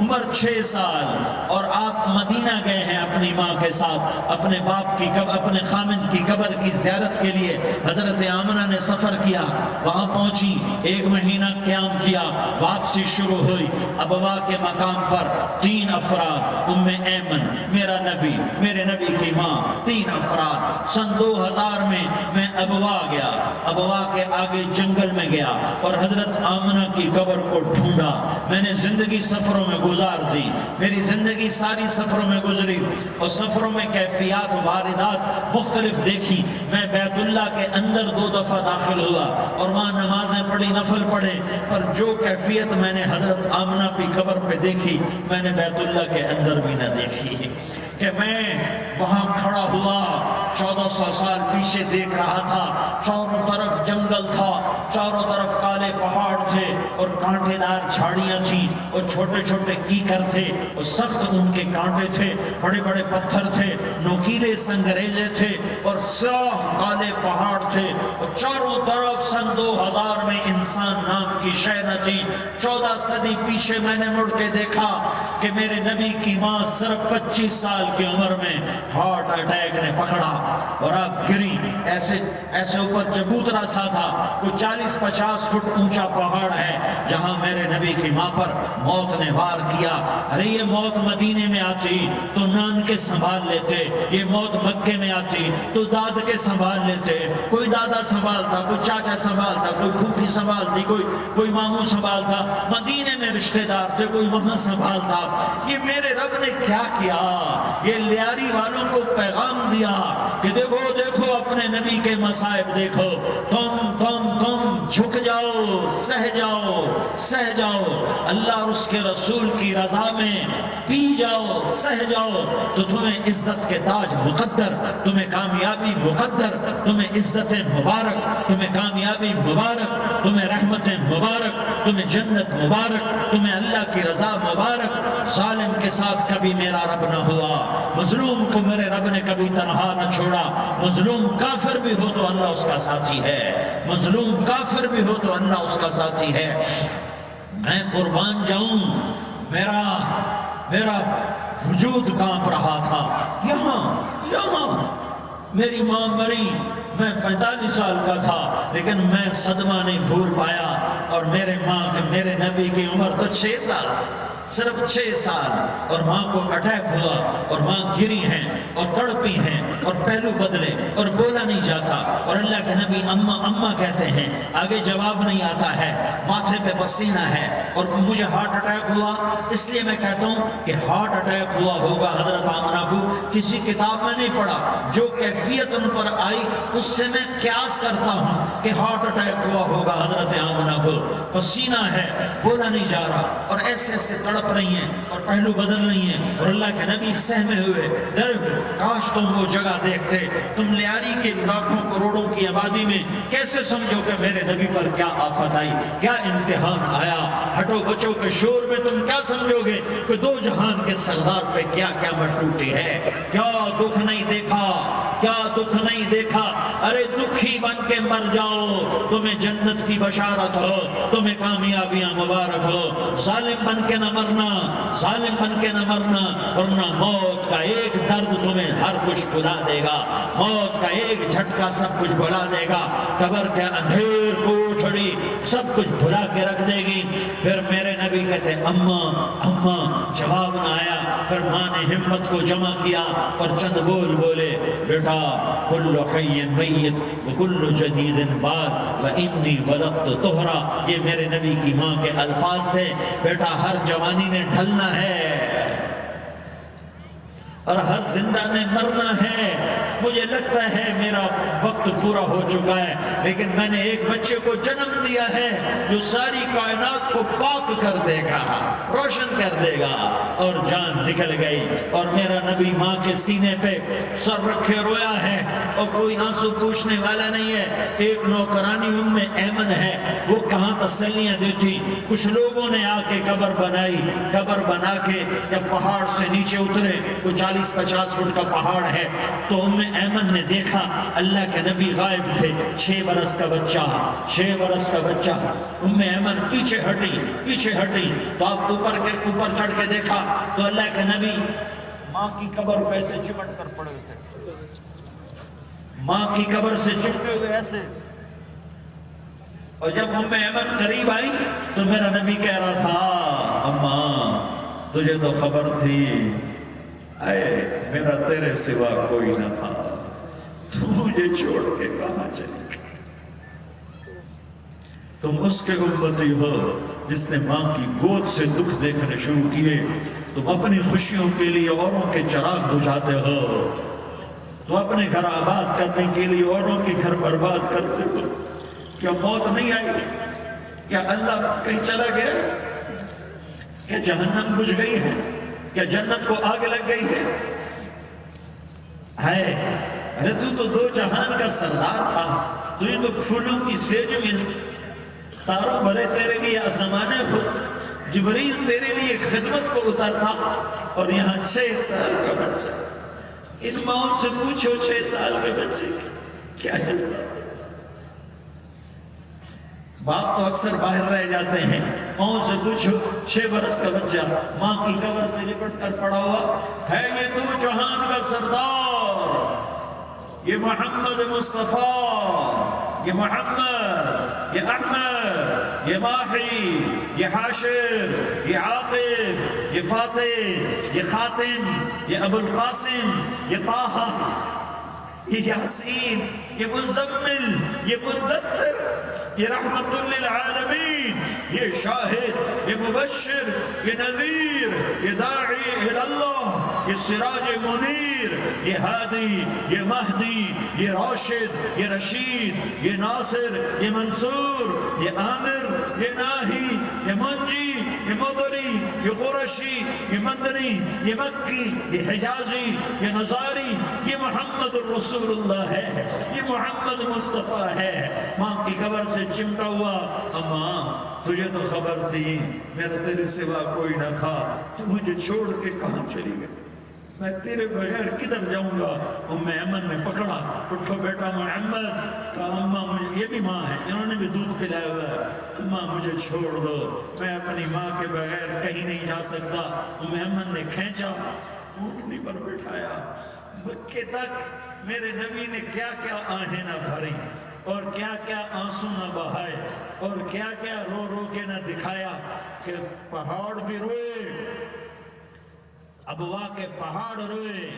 عمر 6 سال اور آپ مدینہ گئے ہیں اپنی ماں کے ساتھ، اپنے باپ کی اپنے خامد کی قبر کی زیارت کے لیے حضرت آمنہ نے سفر کیا، وہاں پہنچی، 1 مہینہ قیام کیا، واپسی شروع ہوئی۔ ابوا کے مقام پر 3 افراد، ام ایمن، میرا نبی، میرے نبی کی ماں، 3 افراد۔ سن 2000 میں ابوا گیا، ابوا کے آگے جنگل میں گیا اور حضرت آمنہ کی قبر کو ڈھونڈا۔ میں نے زندگی سفروں میں گزار دی، میری زندگی ساری سفروں میں گزری اور سفروں میں کیفیات واردات مختلف دیکھی۔ میں بیت اللہ کے اندر 2 دفعہ داخل ہوا اور وہاں نمازیں پڑھی، نفل پڑھے، پر جو کیفیت میں نے حضرت آمنہ کی قبر پہ دیکھی میں نے بیت اللہ کے اندر بھی نہ دیکھی۔ کہ میں وہاں کھڑا ہوا 1400 سال پیچھے دیکھ رہا تھا، چاروں طرف جنگل تھا، چاروں طرف کالے پہاڑ تھے اور کانٹے دار جھاڑیاں تھیں اور چھوٹے چھوٹے کیکر تھے اور سخت ان کے کانٹے تھے، بڑے بڑے پتھر تھے، نوکیلے سنگریزے تھے اور سیاہ کالے پہاڑ تھے اور چاروں طرف سن 2000 میں انسان نام کی شے نہ تھی۔ 14 صدی پیچھے میں نے مڑ کے دیکھا کہ میرے نبی کی ماں صرف 25 سال کی عمر میں ہارٹ اٹیک نے پکڑا اور اب گری، ایسے اوپر چبوترا سا تھا، کوئی 40-50 فٹ اونچا پہاڑ ہے جہاں میرے نبی کی ماں پر موت نے وار کیا۔ ارے یہ موت مدینے میں آتی تو نان کے سنبھال لیتے، یہ موت مکے میں آتی تو داد کے سنبھال لیتے، کوئی دادا سنبھالتا، کوئی چاچا سنبھالتا، کوئی پھوپھی سنبھالتی، کوئی ماموں سنبھالتا، مدینے میں رشتہ دار تھے، کوئی وہاں سنبھالتا۔ یہ میرے رب نے کیا کیا؟ یہ لیاری والوں کو پیغام دیا کہ دیکھو دیکھو اپنے نبی کے مصائب دیکھو، تم جھک جاؤ، سہ جاؤ اللہ اور اس کے رسول کی رضا میں، پی جاؤ، سہ جاؤ تو تمہیں عزت کے تاج مقدر، تمہیں کامیابی مقدر، تمہیں عزت مبارک، تمہیں کامیابی مبارک، تمہیں رحمت مبارک، تمہیں جنت مبارک، تمہیں اللہ کی رضا مبارک۔ ظالم کے ساتھ کبھی میرا رب نہ ہوا، مظلوم کو میرے رب نے کبھی تنہا نہ چھوڑا۔ مظلوم کافر بھی ہو تو اللہ اس کا ساتھی ہے، مظلوم کافر بھی ہو تو اللہ اس کا ساتھی ہے۔ میں قربان جاؤں، میرا وجود کانپ رہا تھا۔ یہاں میری ماں مری، میں 45 سال کا تھا لیکن میں صدمہ نہیں بھول پایا، اور میرے نبی کی عمر تو 6 سال تھی، صرف 6 سال، اور ماں کو اٹیک ہوا اور ماں گری ہیں اور تڑپی ہیں اور پہلو بدلے اور بولا نہیں جاتا، اور اللہ کے نبی اماں کہتے ہیں، آگے جواب نہیں آتا ہے، ماتھے پہ پسینہ ہے، اور مجھے ہارٹ اٹیک ہوا۔ اس لیے میں کہتا ہوں کہ ہارٹ اٹیک ہوا ہوگا حضرت آمنہ کو، کسی کتاب میں نہیں پڑھا، جو کیفیت ان پر آئی اس سے میں قیاس کرتا ہوں کہ ہارٹ اٹیک ہوا ہوگا حضرت آمنہ کو، پسینہ ہے، بولا نہیں جا رہا، اور ایسے تڑپ رہی ہیں اور پہلو بدل رہی ہیں، اور اللہ کے نبی سہمے ہوئے ڈرے ہوئے۔ کاش تم وہ جگہ دیکھتے، تم لیاری کے لاکھوں کروڑوں کی آبادی میں کیسے سمجھو کہ میرے نبی پر کیا آفت آئی، کیا امتحان آیا۔ ہٹو بچوں کے شور میں تم کیا سمجھو گے کہ 2 جہان کے سردار پہ کیا قیامت ٹوٹی ہے، کیا دکھ نہیں دیکھا، کیا دکھ نہیں دیکھا۔ ارے دکھی بن کے مر جاؤ، تمہیں جنت کی بشارت ہو، تمہیں کامیابیاں مبارک ہو۔ ظالم بن کے نہ مرنا، ظالم بن کے نہ مرنا، ورنہ موت کا ایک درد تمہیں ہر کچھ بھلا دے گا، موت کا ایک جھٹکا سب کچھ بھلا دے گا، قبر کے اندھیر کوٹھڑی سب کچھ بھلا کے رکھ دے گی۔ پھر میرے نبی کہتے اماں، جواب نہ آیا۔ پھر ماں نے ہمت کو جمع کیا اور چند بولے، بیٹا کل حی میت وکل جدید بار وانی ولدت طہرا، یہ میرے نبی کی ماں کے الفاظ تھے۔ بیٹا ہر جوانی نے ڈھلنا ہے اور ہر زندہ نے مرنا ہے۔ مجھے لگتا ہے میرا وقت پورا ہو چکا ہے، لیکن میں نے ایک بچے کو جنم دیا ہے جو ساری کائنات کو پاک کر دے گا، روشن کر دے گا۔ اور جان نکل گئی، اور میرا نبی ماں کے سینے پہ سر رکھے رویا ہے اور کوئی آنسو پوچھنے والا نہیں ہے۔ ایک نوکرانی ایمن ہے، وہ کہاں تسلیاں دیتی۔ کچھ لوگوں نے آ کے قبر بنائی، قبر بنا کے جب پہاڑ سے نیچے اترے، وہ 40-50 فٹ کا پہاڑ ہے، تو ایمن نے دیکھا اللہ کے نبی غائب تھے، 6 برس کا بچہ۔ ایمن پیچھے ہٹی تو آپ اوپر چڑھ کے دیکھا تو اللہ کے نبی ماں کی قبر پہ ایسے چمٹ کر پڑے تھے، ماں کی قبر سے چپٹے ہوئے ایسے۔ اور جب ایمن قریب آئی تو میرا نبی کہہ رہا تھا، اماں تجھے تو خبر تھی، اے میرا تیرے سوا کوئی نہ تھا، تو مجھے چھوڑ کے کہاں چلی گئی۔ تم اس کے امتی ہو جس نے ماں کی گود سے دکھ دیکھنے شروع کیے۔ تم اپنی خوشیوں کے لیے اوروں کے چراغ بجھاتے ہو، تم اپنے گھر آباد کرنے کے لیے اوروں کے گھر برباد کرتے ہو۔ کیا موت نہیں آئی؟ کیا اللہ کہیں چلا گیا؟ کیا جہنم بجھ گئی ہے؟ کیا جنت کو آگ لگ گئی ہے؟ ہے ارے تو دو جہان کا سردار تھا، تجھے تو پھولوں کی سیج ملتی، تاروں بھرے تیرے لیے آسمانے خود، جبریل تیرے لیے خدمت کو اترتا، اور یہاں 6 سال کا بچہ، ان ماؤں سے پوچھو 6 سال کے بچے کی کیا جذبات ہوتا۔ باپ تو اکثر باہر رہ جاتے ہیں، ماؤں سے پوچھو 6 برس کا بچہ ماں کی کمر سے لپٹ کر پڑا ہوا ہے، یہ دو جہان کا سردار، یہ محمد مصطفیٰ، یہ محمد، یہ احمد، یہ ماحی، یہ حاشر، یہ عاقب، یہ فاتح، یہ خاتم، یہ ابو القاسم، یہ طٰہٰ، یہ یاسین، یہ مزمل، یہ مدثر، یہ رحمت للعالمین، یہ شاہد، یہ مبشر، یہ نذیر، یہ داعی اللہ، یہ سراج منیر، یہ ہادی، یہ مہدی، یہ راشد، یہ رشید، یہ ناصر، یہ منصور، یہ عامر، یہ ناہی، یہ منجی، یہ مدری، یہ قرشی، یہ مدنی، یہ مکی، یہ حجازی، یہ نظاری، یہ محمد الرسول اللہ ہے، یہ محمد مصطفیٰ ہے۔ ماں کی قبر سے چمٹا ہوا، اماں تجھے تو خبر تھی میرا تیرے سوا کوئی نہ تھا، تو مجھے چھوڑ کے کہاں چلی گئی، میں تیرے بغیر کدھر جاؤں گا؟ ام ایمن نے پکڑا، اٹھو بیٹا محمد، کہا اماں مجھے، یہ بھی ماں ہے، انہوں نے بھی دودھ پلایا ہوا ہے، اماں مجھے چھوڑ دو، میں اپنی ماں کے بغیر کہیں نہیں جا سکتا۔ ام ایمن نے کھینچا، اونٹنی پر بٹھایا، مکے تک میرے نبی نے کیا کیا آہیں نہ بھری، اور کیا کیا آنسو نہ بہائے، اور کیا کیا رو رو کے نہ دکھایا کہ پہاڑ بھی روئے، ابوا کے پہاڑ روئے،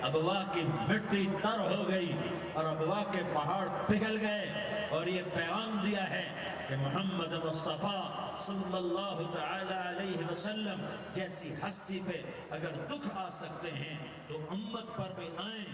ابوا کی مٹی تر ہو گئی اور ابوا کے پہاڑ پگھل گئے، اور یہ پیغام دیا ہے کہ محمد مصطفیٰ صلی اللہ تعالی علیہ وسلم جیسی ہستی پہ اگر دکھ آ سکتے ہیں تو امت پر بھی آئیں۔